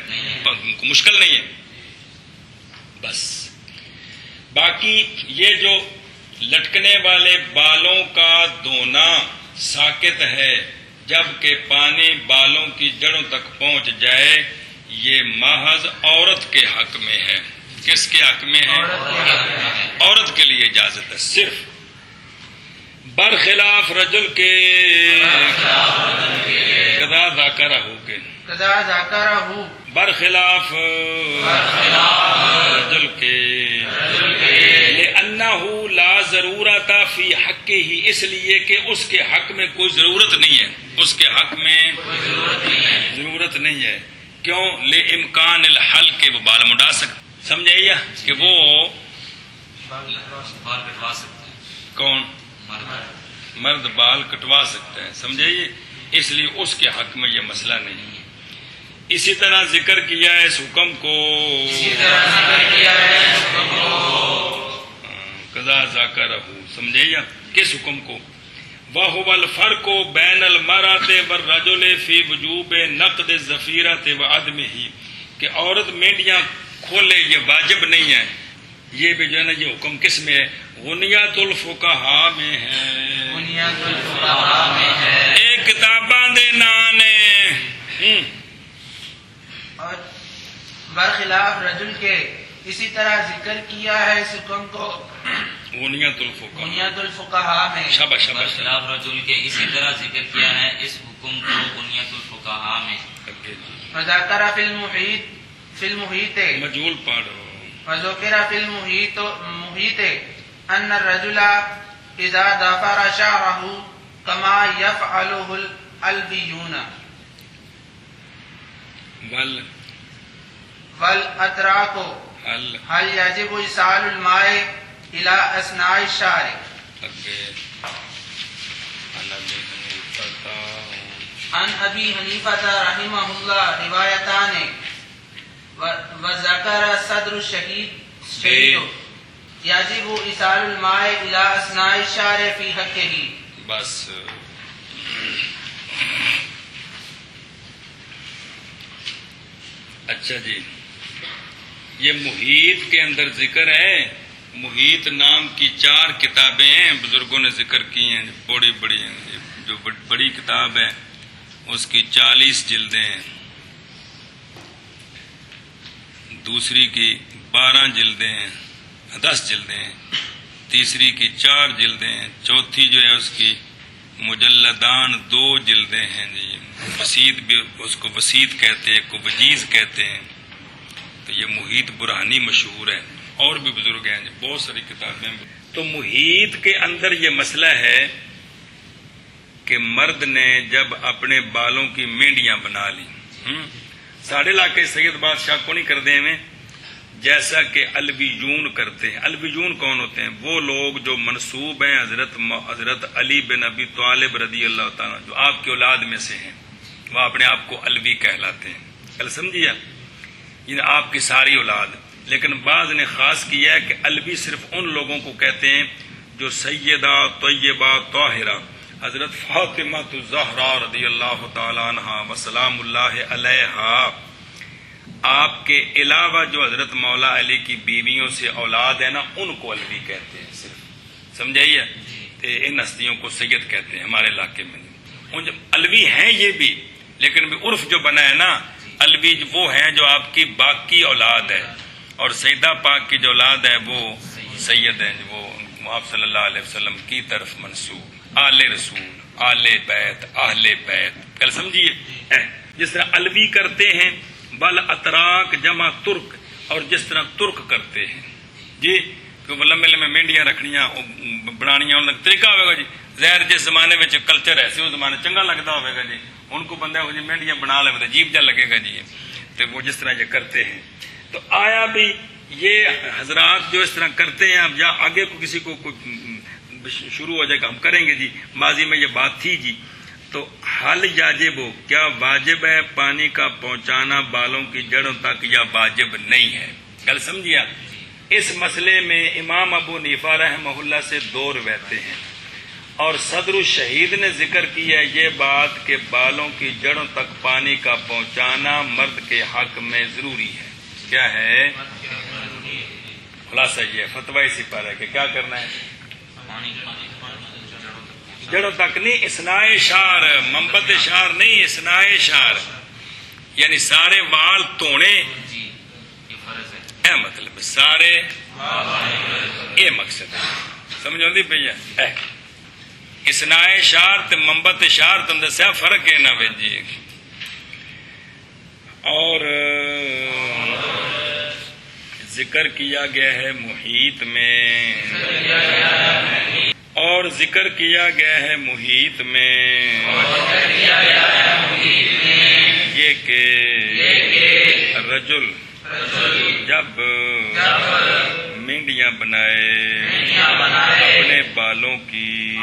مشکل نہیں ہے بس. باقی یہ جو لٹکنے والے بالوں کا دھونا ساکت ہے جبکہ پانی بالوں کی جڑوں تک پہنچ جائے یہ محض عورت کے حق میں ہے. کس کے حق میں ہے؟ عورت کے لیے اجازت ہے صرف. برخلاف رجل کے قضا ذاکرہ ہو کے برخلاف رجل کے لأنہ لا ضرورت فی حق ہی اس لیے کہ اس کے حق میں کوئی ضرورت نہیں ہے. اس کے حق میں ضرورت نہیں ہے. کیوں؟ لے امکان الحل کے وہ بال مڈا سکتے. سمجھائیے کہ وہ بال کٹوا سکتے ہیں. کون؟ مرد بال کٹوا سکتا ہے. سمجھائیے اس لیے اس کے حق میں یہ مسئلہ نہیں ہے. اسی طرح ذکر کیا ہے اس حکم کو قضا ذاکرہ. سمجھائیے کس حکم کو؟ وَهُوَ الْفَرْقُ بَيْنَ الْمَرْأَةِ وَالرَّجُلِ فِي وُجُوبِ نَقْضِ الظَّفِيرَةِ وَعَدْمِهِ کہ عورت مینڈیاں کھولے یہ واجب نہیں ہے. یہ بھی جو ہے نا یہ حکم کس میں ہے؟ غنیت الفقہاء میں ہے. ایک کتاباں دے نانے اور برخلاف رجل کے اسی طرح ذکر کیا ہے اس حکم کو غنیت الفقہاء میں. شاباش شاباش. برخلاف رجل کے اسی طرح ذکر کیا ہے اس حکم کو غنیت الفقہاء میں. وذکر فی المحیط مجہول پڑھو. وذکر فی المحیط ان الرجل اذا ضفر شعره كما يفعله الالبیون والاتراک هل يجب ایصال الماء الى اثناء الشعر. عن ابی حنیفہ رحمہ اللہ روایتان وذکر صدر الشہید یجب ایصال الماء الى اثناء الشعر فی حقہ. بس اچھا جی یہ محیط کے اندر ذکر ہے. محیط نام کی 4 کتابیں ہیں بزرگوں نے ذکر کی ہیں. بڑی بڑی جو بڑی کتاب ہے اس کی 40 جلدیں ہیں. دوسری کی 12 جلدیں ہیں 10 جلدیں ہیں. تیسری کی 4 جلدیں ہیں. چوتھی جو ہے اس کی مجلدان 2 جلدیں ہیں جی. وسید بھی اس کو وسید کہتے ہیں, کو وجیز کہتے ہیں. تو یہ محیط برہانی مشہور ہے, اور بھی بزرگ ہیں جی, بہت ساری کتابیں. تو محیط کے اندر یہ مسئلہ ہے کہ مرد نے جب اپنے بالوں کی مینڈیاں بنا لی, ساڑھے علاقے سید بادشاہ کو نہیں کر دیں میں, جیسا کہ الویون کرتے ہیں. الویون کون ہوتے ہیں؟ وہ لوگ جو منسوب ہیں حضرت علی بن ابی طالب رضی اللہ تعالیٰ, جو آپ کی اولاد میں سے ہیں, وہ اپنے آپ کو الوی کہلاتے ہیں. کل سمجھیے, یہ آپ کی ساری اولاد. لیکن بعض نے خاص کیا ہے کہ الوی صرف ان لوگوں کو کہتے ہیں جو سیدہ طیبہ طاہرہ حضرت فاطمہ الزہرا رضی اللہ تعالیٰ عنہا وسلام اللہ علیہا, آپ کے علاوہ جو حضرت مولا علی کی بیویوں سے اولاد ہے نا, ان کو الوی کہتے ہیں صرف. سمجھائیے, ان ہستیوں کو سید کہتے ہیں ہمارے علاقے میں. الوی ہیں یہ بھی, لیکن عرف جو بنا ہے نا, الوی وہ ہیں جو آپ کی باقی اولاد ہے, اور سیدہ پاک کی جو اولاد ہے وہ سید ہیں, وہ آپ صلی اللہ علیہ وسلم کی طرف منسوب, آل رسول, آل بیت, اہل بیت. کل سمجھیے, جس طرح الوی کرتے ہیں بل اتراک جمع ترک, اور جس طرح ترک کرتے ہیں جی, لمبے لمبے مینڈیاں رکھنیاں بنانیاں, ان کا طریقہ ہوگا جی. ظاہر جس زمانے میں کلچر ایسے اس زمانے چنگا لگتا ہوگا جی, ان کو بندہ جی مینڈیاں بنا لے, عجیب جا لگے گا جی. تو وہ جس طرح یہ کرتے ہیں, تو آیا بھی یہ حضرات جو اس طرح کرتے ہیں, اب یا آگے کو کسی کو شروع ہو جائے گا, ہم کریں گے جی. ماضی میں یہ بات تھی جی. تو حل یاجب ہو, کیا واجب ہے پانی کا پہنچانا بالوں کی جڑوں تک یا واجب نہیں ہے؟ کل سمجھیا, اس مسئلے میں امام ابو حنیفہ رحمہ اللہ سے 2 روایتیں ہیں, اور صدر الشہید نے ذکر کی ہے یہ بات کہ بالوں کی جڑوں تک پانی کا پہنچانا مرد کے حق میں ضروری ہے. کیا ہے خلاصہ؟ یہ فتویٰ اسی پر ہے کہ کیا کرنا ہے, جڑوں تک نہیں, اسنائے شعر, منبت شعر نہیں, اسنائے شعر یعنی سارے وال توڑے, اے مطلب سارے, اے مقصد سمجھ آتی پی ہے. اسنائے شعر تے منبت شعر تم دسیا فرق ہے نہ جی. اور ذکر کیا گیا ہے محیط میں, اور ذکر کیا گیا ہے محیط میں یہ کہ رجل جب مینڈیاں بنائے اپنے بالوں کی,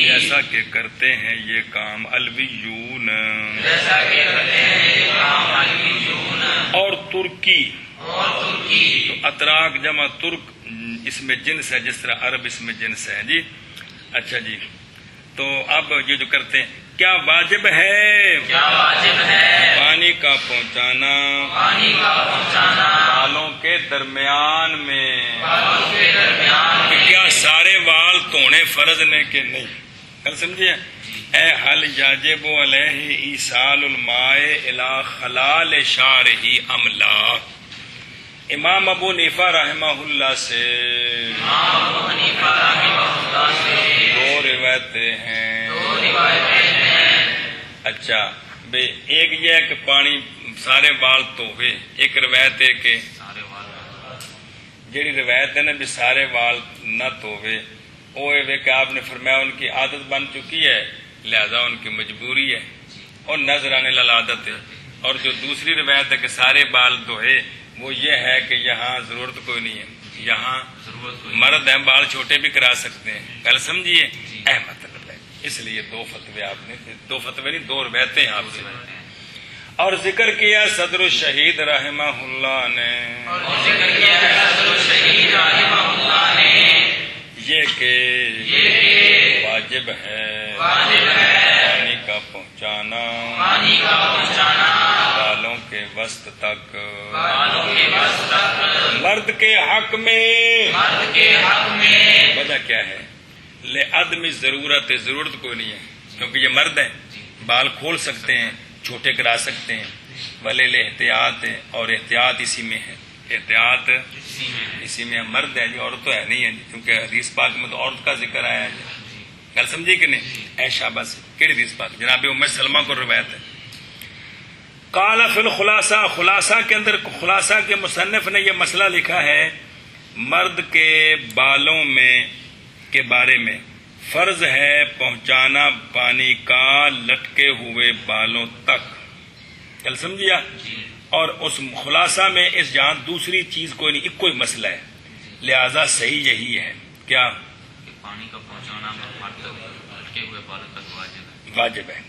جیسا کہ کرتے ہیں یہ کام الویون, اور ترکی, تو اتراک جمع ترک اس میں جنس ہے, جس طرح عرب اس میں جنس ہے جی. اچھا جی, تو اب یہ جو کرتے ہیں, کیا واجب ہے پانی کا پہنچانا بالوں کے درمیان میں, کیا سارے وال توڑے فرض نے کہ نہیں؟ کل سمجھے, اے حل یاجب علیہ ایصال الماء الی خلال شعرہ ام لا. امام ابو حنیفہ رحمہ اللہ سے 2 روایتیں ہیں. اچھا بھئی, ایک یہ ہے کہ پانی سارے وال دھوے, ایک روایت ہے کہ جیڑی روایت ہے نا بھی سارے وال نہ دھوے, وہ ہے کہ آپ نے فرمایا ان کی عادت بن چکی ہے لہذا ان کی مجبوری ہے, اور نظر آنے للعادت ہے. اور جو دوسری روایت ہے کہ سارے بال دھوئے, وہ یہ ہے کہ یہاں ضرورت کوئی نہیں ہے, یہاں مرد ہیں بال چھوٹے بھی کرا سکتے ہیں. کل سمجھیے, اے مطلب ہے. اس لیے 2 فتوے آپ نے, 2 فتوے نہیں 2 روایتیں آپ سے. اور ذکر کیا صدر الشہید رحمہ اللہ نے, یہ کہ واجب ہے پانی کا پہنچانا بالوں کے وسط تک مرد کے حق میں. وجہ کیا ہے؟ لعدم ضرورت, ضرورت کوئی نہیں ہے کیونکہ یہ مرد ہیں, بال کھول سکتے ہیں, چھوٹے کرا سکتے ہیں, ولیل احتیاط ہے, اور احتیاط اسی میں ہے, احتیاط اسی میں. مرد ہے جی, عورت تو ہے نہیں ہے جی, کیونکہ حدیث پاک میں تو عورت کا ذکر آیا ہے جی. گل سمجھی کہ نہیں؟ اے شاباش، کیڑی حدیث پاک؟ جناب ام سلمہ کو روایت ہے. قال فی الخلاصہ، خلاصہ کے اندر، خلاصہ کے مصنف نے یہ مسئلہ لکھا ہے، مرد کے بالوں میں کے بارے میں فرض ہے پہنچانا پانی کا لٹکے ہوئے بالوں تک. کل سمجھیا؟ اور اس خلاصہ میں اس جہاں دوسری چیز کوئی نہیں، ایک کوئی مسئلہ ہے، لہذا صحیح یہی ہے. کیا؟ کہ پانی کا پہنچانا مرد لٹکے ہوئے بالوں تک واجب ہے،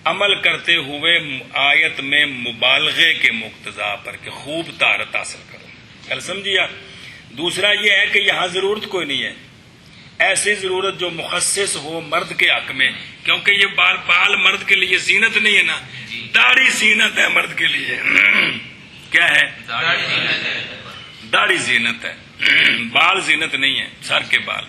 عمل کرتے ہوئے آیت میں مبالغے کے مقتضا پر کہ خوب طہارت حاصل کرو. کل سمجھیا؟ دوسرا یہ ہے کہ یہاں ضرورت کوئی نہیں ہے، ایسی ضرورت جو مخصص ہو مرد کے حق میں، کیونکہ یہ بال مرد کے لیے زینت نہیں ہے نا، داڑھی زینت ہے مرد کے لیے. کیا ہے؟ داڑھی زینت ہے، بال زینت نہیں ہے، سر کے بال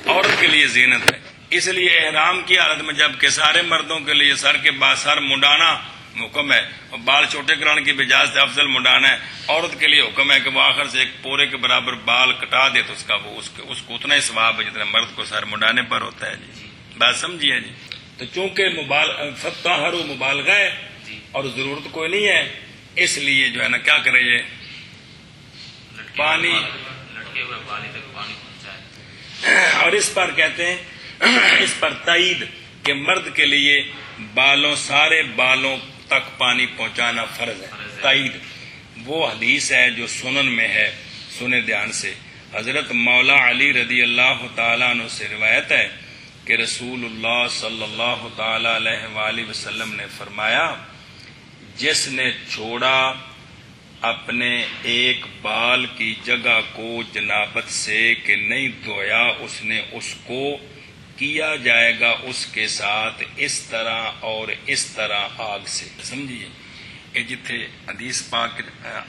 عورت کے لیے زینت ہے. اس لیے احرام کی حالت میں جب کہ سارے مردوں کے لیے سر کے بعد سر منڈانا حکم ہے اور بال چھوٹے کرانے کی بجائے افضل منڈانا ہے، عورت کے لیے حکم ہے کہ وہ آخر سے ایک پورے کے برابر بال کٹا دے تو اس کو اتنا ہی ثواب ہے جتنا مرد کو سر منڈانے پر ہوتا ہے. جی بات سمجھیے جی. تو چونکہ طاہر مبالغہ ہے اور ضرورت کوئی نہیں ہے، اس لیے جو ہے نا کیا کرے، یہ پانی لٹکے ہوئے بالی تک پانی پہنچائے. اور اس پر کہتے ہیں، اس پر تائید کہ مرد کے لیے بالوں، سارے بالوں تک پانی پہنچانا فرض ہے. تائید وہ حدیث ہے جو سنن میں ہے، سنے دھیان سے. حضرت مولا علی رضی اللہ تعالیٰ عنہ سے روایت ہے کہ رسول اللہ صلی اللہ تعالی علیہ وآلہ وسلم نے فرمایا، جس نے چھوڑا اپنے ایک بال کی جگہ کو جنابت سے کہ نہیں دھویا، اس نے اس کو کیا جائے گا اس کے ساتھ اس طرح اور اس طرح آگ سے. سمجھیے کہ جتھے حدیث پاک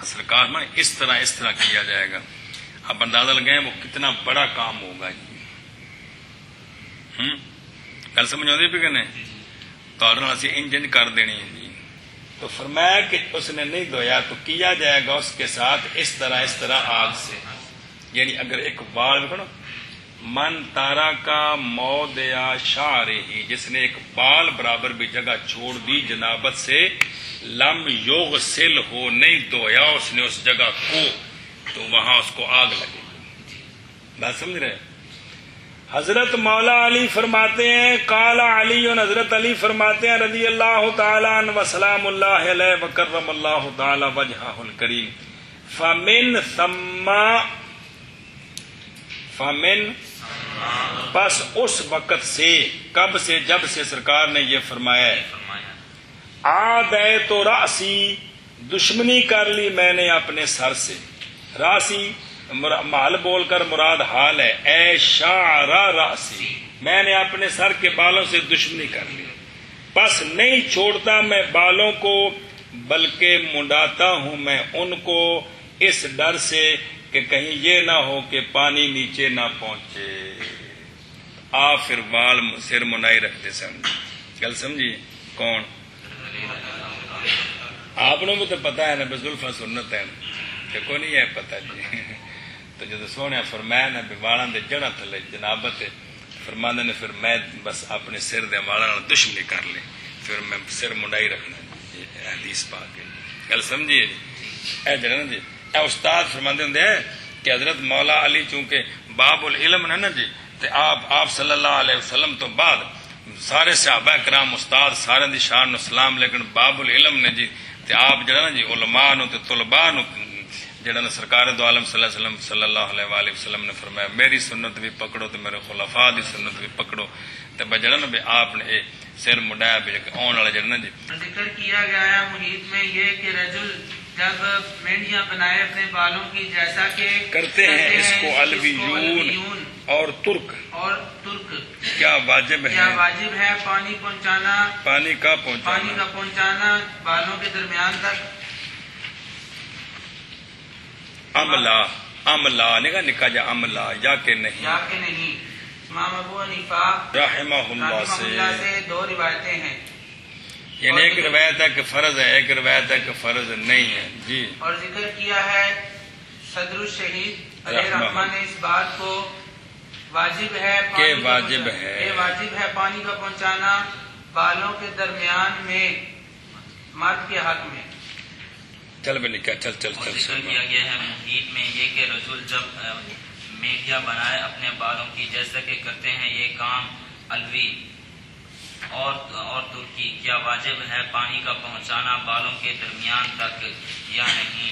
سرکار میں اس طرح کیا جائے گا، آپ اندازہ لگائیں وہ کتنا بڑا کام ہوگا. جی گل سمجھ آتی پہ کہنے تو انجن کر دینی ہے. جی تو فرمایا کہ اس نے نہیں دھویا تو کیا جائے گا اس کے ساتھ اس طرح آگ سے. یعنی اگر ایک بال پڑھو، من تارا کا موضع شعرہ، جس نے ایک بال برابر بھی جگہ چھوڑ دی جنابت سے، لم یغسل ہو، نہیں دھویا اس نے اس جگہ کو، تو وہاں اس کو آگ لگے گی. بات سمجھ رہے؟ حضرت مولا علی فرماتے ہیں، قال علی، حضرت علی فرماتے ہیں رضی اللہ تعالی عنہ وسلام اللہ علیہ وکرم اللہ تعالی وجہہ الکریم، فمن پس اس وقت سے، کب سے؟ جب سے سرکار نے یہ فرمایا ہے، آدھے تو راسی، دشمنی کر لی میں نے اپنے سر سے. راسی محل بول کر مراد حال ہے، اے شعر راسی، میں نے اپنے سر کے بالوں سے دشمنی کر لی. پس نہیں چھوڑتا میں بالوں کو، بلکہ منڈاتا ہوں میں ان کو اس ڈر سے کہ کہیں یہ نہ ہو کہ پانی نیچے نہ پہنچے. آپ پھر بال سر منائی رکھتے سمجھ. گل سمجھیے کون؟ آپ نے بھی تو پتا ہے نا، بزلفا سنت ہے کہ کو نہیں ہے پتا. جی تو جب سونے فرمایا نا بھی والاں دے جڑا تھلے جنابت فرماندے نے، پھر میں بس اپنے سر دے والاں دشمنی کر لی، پھر میں سر منڈائی رکھنا. حدیث پاک ہے. گل سمجھیے جی. اے جڑا نا جی اے استاد فرماندے ہوندے ہیں کہ حضرت مولا علی چونکہ باب العلم ہے نا جی، تے آپ صلی اللہ علیہ وسلم تو بعد سارے صحابہ کرام استاد سارے دی شان نو سلام، لیکن باب العلم نے جی تے آپ جڑا نا جی علماء نو تے طلباء نو جڑا نا سرکار دو عالم صلی اللہ علیہ وآلہ وسلم نے فرمایا میری سنت بھی پکڑو تے میرے خلفاء دی سنت بھی پکڑو. تے جڑا نا بھی آپ نے سر مڈایا بھی آن والا جڑا نا جی. ذکر کیا گیا ہے محیط میں یہ کہ رجل جب مینڈیاں بنائے اپنے بالوں کی، جیسا کہ کرتے ہیں اس کو الویون اور ترک کیا واجب ہے پانی پہنچانا، پانی کا پہنچانا بالوں کے درمیان تک. عملہ نکا جا عملہ یا کہ نہیں. امام ابو حنیفہ رحمہ اللہ سے دو روایتیں ہیں، یعنی ایک روایت ہے کہ فرض ہے، ایک روایت ہے کہ فرض نہیں ہے. جی اور ذکر کیا ہے صدر الشہید علیہ رحمہ نے اس بات کو واجب ہے کہ واجب ہے کہ واجب ہے پانی کا پہنچانا بالوں کے درمیان میں مرد کے حق میں. چل میں لکھا چل چل اور چل ذکر کیا گیا ہے محیط میں یہ کہ رجل جب میڈیا بنائے اپنے بالوں کی جیسا کہ کرتے ہیں یہ کام الوی اور ترکی، کیا واجب ہے پانی کا پہنچانا بالوں کے درمیان تک یا نہیں؟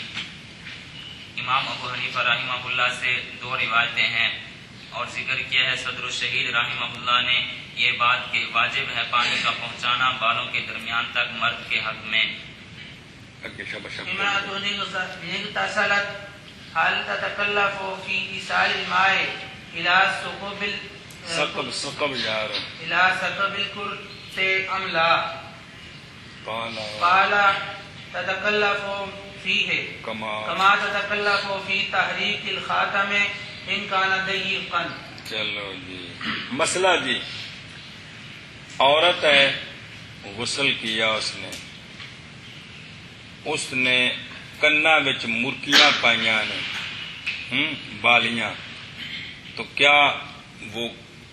امام ابو حنیفہ رحمہ اللہ سے دو روایتیں ہیں اور ذکر کیا ہے صدر الشہید رحمہ اللہ نے یہ بات کہ واجب ہے پانی کا پہنچانا بالوں کے درمیان تک مرد کے حق میں. امرأة اغتسلت هل تتكلف في إيصال الماء إلى ثقب یار ثقب الكرة أم لا؟ قال تتكلف فيه كما تتكلف في تحريك الخاتم إن كان ضيقا. چلو جی مسئلہ جی، عورت ہے غسل کیا اس نے کنا وچ مرکیاں پائیاں نے بالیاں، تو کیا وہ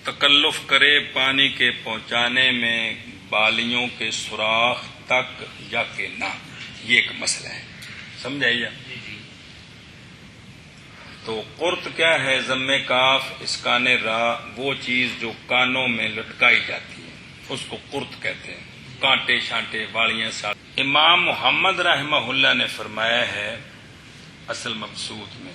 تکلف کرے پانی کے پہنچانے میں بالیوں کے سوراخ تک یا کہ نہ؟ یہ ایک مسئلہ ہے، سمجھائیے. تو قرط کیا ہے؟ ضم کاف اسکان را، وہ چیز جو کانوں میں لٹکائی جاتی ہے اس کو قرط کہتے ہیں، کانٹے شانٹے والیاں ساتھ. امام محمد رحمہ اللہ نے فرمایا ہے اصل مبسوط میں،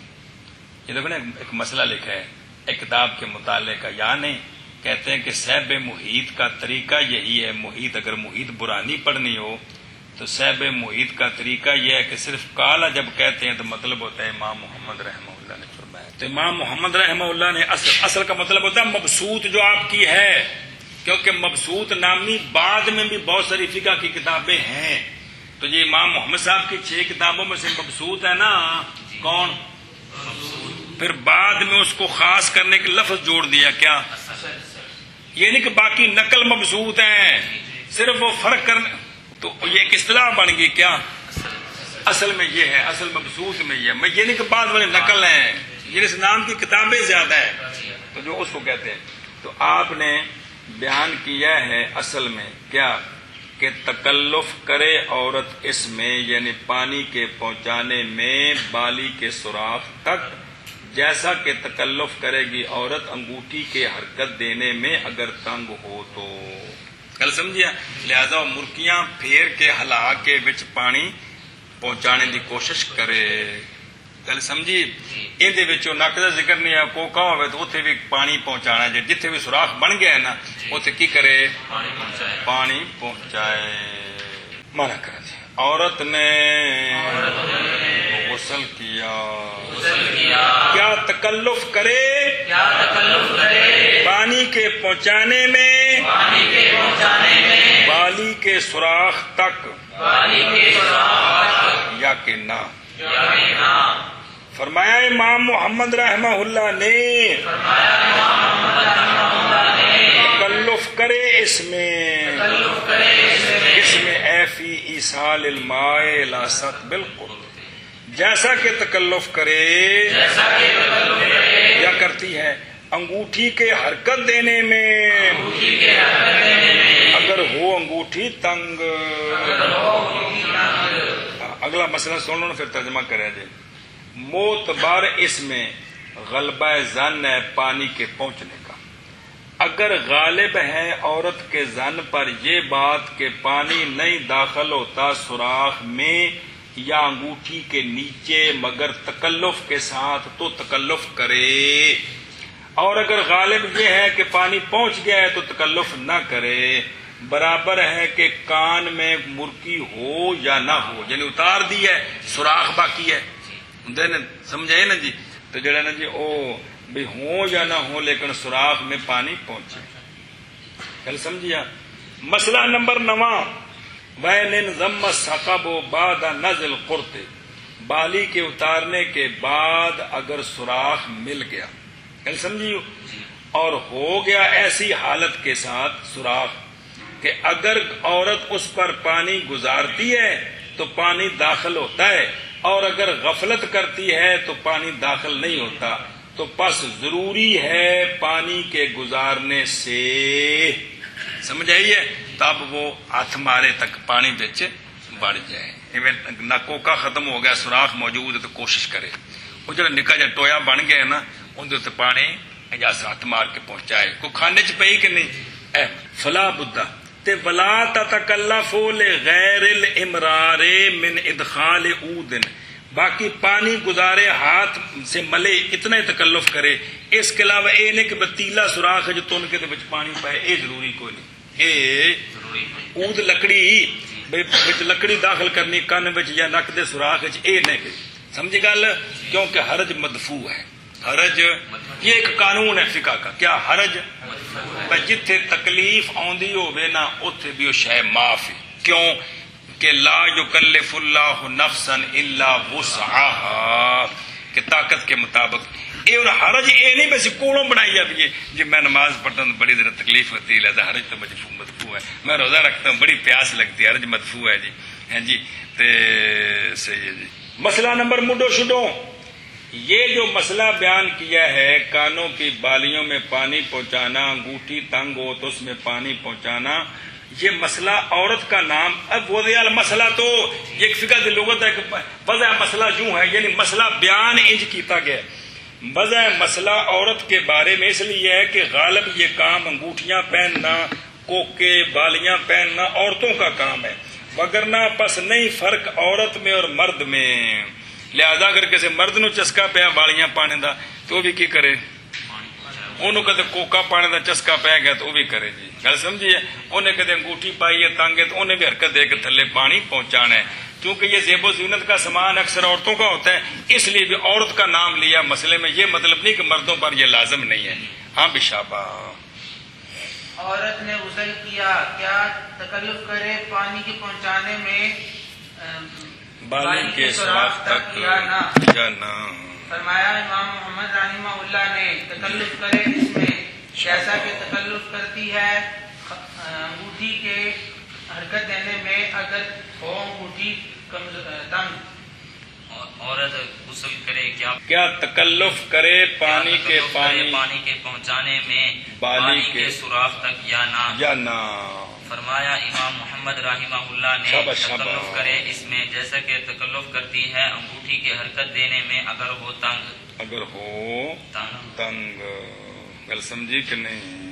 یہ دیکھو نا ایک مسئلہ لکھا ہے ایک کتاب کے مطالعے کا، یا نہیں کہتے ہیں کہ صحب محیط کا طریقہ یہی ہے. محیط اگر محیط برانی پڑھنی ہو تو صحب محیط کا طریقہ یہ ہے کہ صرف کالا جب کہتے ہیں تو مطلب ہوتا ہے امام محمد رحمہ اللہ نے فرمایا. تو امام محمد رحمہ اللہ نے اصل کا مطلب ہوتا ہے مبسوط جو آپ کی ہے، کیونکہ مبسوط نامی بعد میں بھی بہت ساری فقہ کی کتابیں ہیں. تو یہ امام محمد صاحب کی 6 کتابوں میں سے مبسوط ہے نا. کون؟ پھر بعد میں اس کو خاص کرنے کے لفظ جوڑ دیا، کیا؟ یہ نہیں کہ باقی نقل مبسوط ہیں، صرف وہ فرق کرنے. تو یہ ایک اصطلاح بن گئی، کیا؟ اصل میں یہ ہے، اصل مبسوط میں یہ ہے. یہ نہیں کہ بعد والے نقل ہیں، جس نام کی کتابیں زیادہ ہیں تو جو اس کو کہتے ہیں. تو آپ نے بیان کیا ہے اصل میں کیا کہ تکلف کرے عورت اس میں، یعنی پانی کے پہنچانے میں بالی کے سوراخ تک، جیسا کہ تکلف کرے گی عورت انگوٹھی کے حرکت دینے میں اگر تنگ ہو تو. کل سمجھیا؟ لہذا وہ مرکیاں پھیر کے ہلا کے وچ پانی پہنچانے دی کوشش کرے. گل سمجھی؟ یہ نک کا ذکر نہیں ہے، کوکا ہوئے تو اتنے بھی پانی پہنچانا ہے، جتنے بھی سوراخ بن گیا ہے نا اتنے کی کرے؟ پانی پہنچائے. مانا کرا جی عورت نے غسل کیا، کیا تکلف کرے پانی کے پہنچانے میں بالی کے سوراخ تک یا کہ نہ؟ فرمایا امام محمد رحمہ اللہ نے تکلف کرے اس میں اے فی ایصال الماء لا سط بالکل، جیسا کہ تکلف کرے یا کرتی ہے انگوٹھی کے حرکت دینے میں اگر ہو انگوٹھی تنگ. اگلا مسئلہ سن لو پھر ترجمہ کریں جی. معتبر اس میں غلبہ ظن ہے پانی کے پہنچنے کا. اگر غالب ہے عورت کے ظن پر یہ بات کہ پانی نہیں داخل ہوتا سوراخ میں یا انگوٹھی کے نیچے مگر تکلف کے ساتھ تو تکلف کرے، اور اگر غالب یہ ہے کہ پانی پہنچ گیا ہے تو تکلف نہ کرے. برابر ہے کہ کان میں مرکی ہو یا نہ ہو، یعنی اتار دی ہے سوراخ باقی ہے، سمجھائے نا جی. تو جڑا نا جی او بھی ہو یا نہ ہو لیکن سوراخ میں پانی پہنچے. کل سمجھیا؟ مسئلہ نمبر 9 وَإِنْ ضَمَّ الثَّقَبُ بَعْدَ نَزْلِ الْقُرْطِ، بالی کے اتارنے کے بعد اگر سوراخ مل گیا، کل سمجھیو، اور ہو گیا ایسی حالت کے ساتھ سوراخ کہ اگر عورت اس پر پانی گزارتی ہے تو پانی داخل ہوتا ہے اور اگر غفلت کرتی ہے تو پانی داخل نہیں ہوتا. تو پس ضروری ہے پانی کے گزارنے سے، سمجھ آئیے، تب وہ ہاتھ مارے تک پانی بچ بڑھ جائے۔ ایون کوکا ختم ہو گیا، سوراخ موجود ہے تو کوشش کرے وہ جڑا نکا جا ٹویا بن گیا نا اندر تے پانی جیسے ہاتھ مار کے پہنچائے۔ کوئی کھانے چ پئی کہ نہیں؟ فلا بدہ تے ولا تتکلف لغیر الامرار من ادخال عود، باقی پانی گزارے ہاتھ سے ملے اتنا ہی تکلف کرے، اس کے علاوہ یہ نہیں کہ پتیلا سوراخ جو تن کے پانی پائے، یہ ضروری کوئی نہیں۔ یہ عود لکڑی لکڑی داخل کرنی کن یا نک دے سوراخ یہ نہیں، سمجھ گل، کیونکہ حرج مدفوع ہے۔ حرج یہ ایک قانون ہے فقہ کا، کیا حرج؟ جتھے تکلیف آندی ہوئے نا اتھے بھی وہ شے معاف ہے، کیوں کہ لا یکلف اللہ نفسا الا وسعها، کہ طاقت کے مطابق یہ حرج یہ نہیں بس کوڑوں بنائی جائے جی میں نماز پڑھتا ہوں بڑی ذرا تکلیف ہوتی ہے لہذا حرج تو مدفوع ہے، میں روزہ رکھتا ہوں بڑی پیاس لگتی ہے حرج مدفوع ہے جی، ہیں جی تے صحیح ہے جی۔ مسئلہ نمبر مڈو شڈو، یہ جو مسئلہ بیان کیا ہے کانوں کی بالیوں میں پانی پہنچانا، انگوٹھی تنگ ہو تو اس میں پانی پہنچانا، یہ مسئلہ عورت کا نام، اب وضع مسئلہ تو یہ ایک فقہ کی لغت ہے کہ وضع مسئلہ یوں ہے، یعنی مسئلہ بیان انج کیتا گیا۔ وضع مسئلہ عورت کے بارے میں اس لیے ہے کہ غالب یہ کام انگوٹھیاں پہننا، کوکے بالیاں پہننا عورتوں کا کام ہے، وگرنہ پس نہیں فرق عورت میں اور مرد میں، لہذا اگر کسی مرد نو چسکا پیا بالیاں پانے دا تو وہ بھی کی کرے، انہوں کدے کوکا پانے دا چسکا پہ گیا تو وہ بھی کرے جی، گل سمجھیے، انہیں کدے انگوٹھی پائی ہے تنگ ہے تو انہیں بھی حرکت دے کے تھلے پانی پہنچانا ہے، کیونکہ یہ زیب و زینت کا سامان اکثر عورتوں کا ہوتا ہے، اس لیے بھی عورت کا نام لیا مسئلے میں، یہ مطلب نہیں کہ مردوں پر یہ لازم نہیں ہے۔ ہاں بشابہ، عورت نے غسل کیا، کیا تکلف کرے پانی کے پہنچانے میں بالی کے سوراخ تک یا نہ؟ فرمایا امام محمد رحمہ اللہ نے تکلف کرے اس میں، جیسا کہ تکلف کرتی ہے انگوٹھی کے حرکت دینے میں اگر ہو انگوٹھی تنگ۔ عورت غسل کرے کیا تکلف کرے پانی کے پہنچانے میں بالی کے سوراخ تک یا نہ؟ فرمایا امام محمد رحمہ اللہ نے تکلف کرے اس میں، جیسا کہ تکلف کرتی ہے انگوٹھی کی حرکت دینے میں اگر ہو تنگ۔ گل سمجھی کہ نہیں؟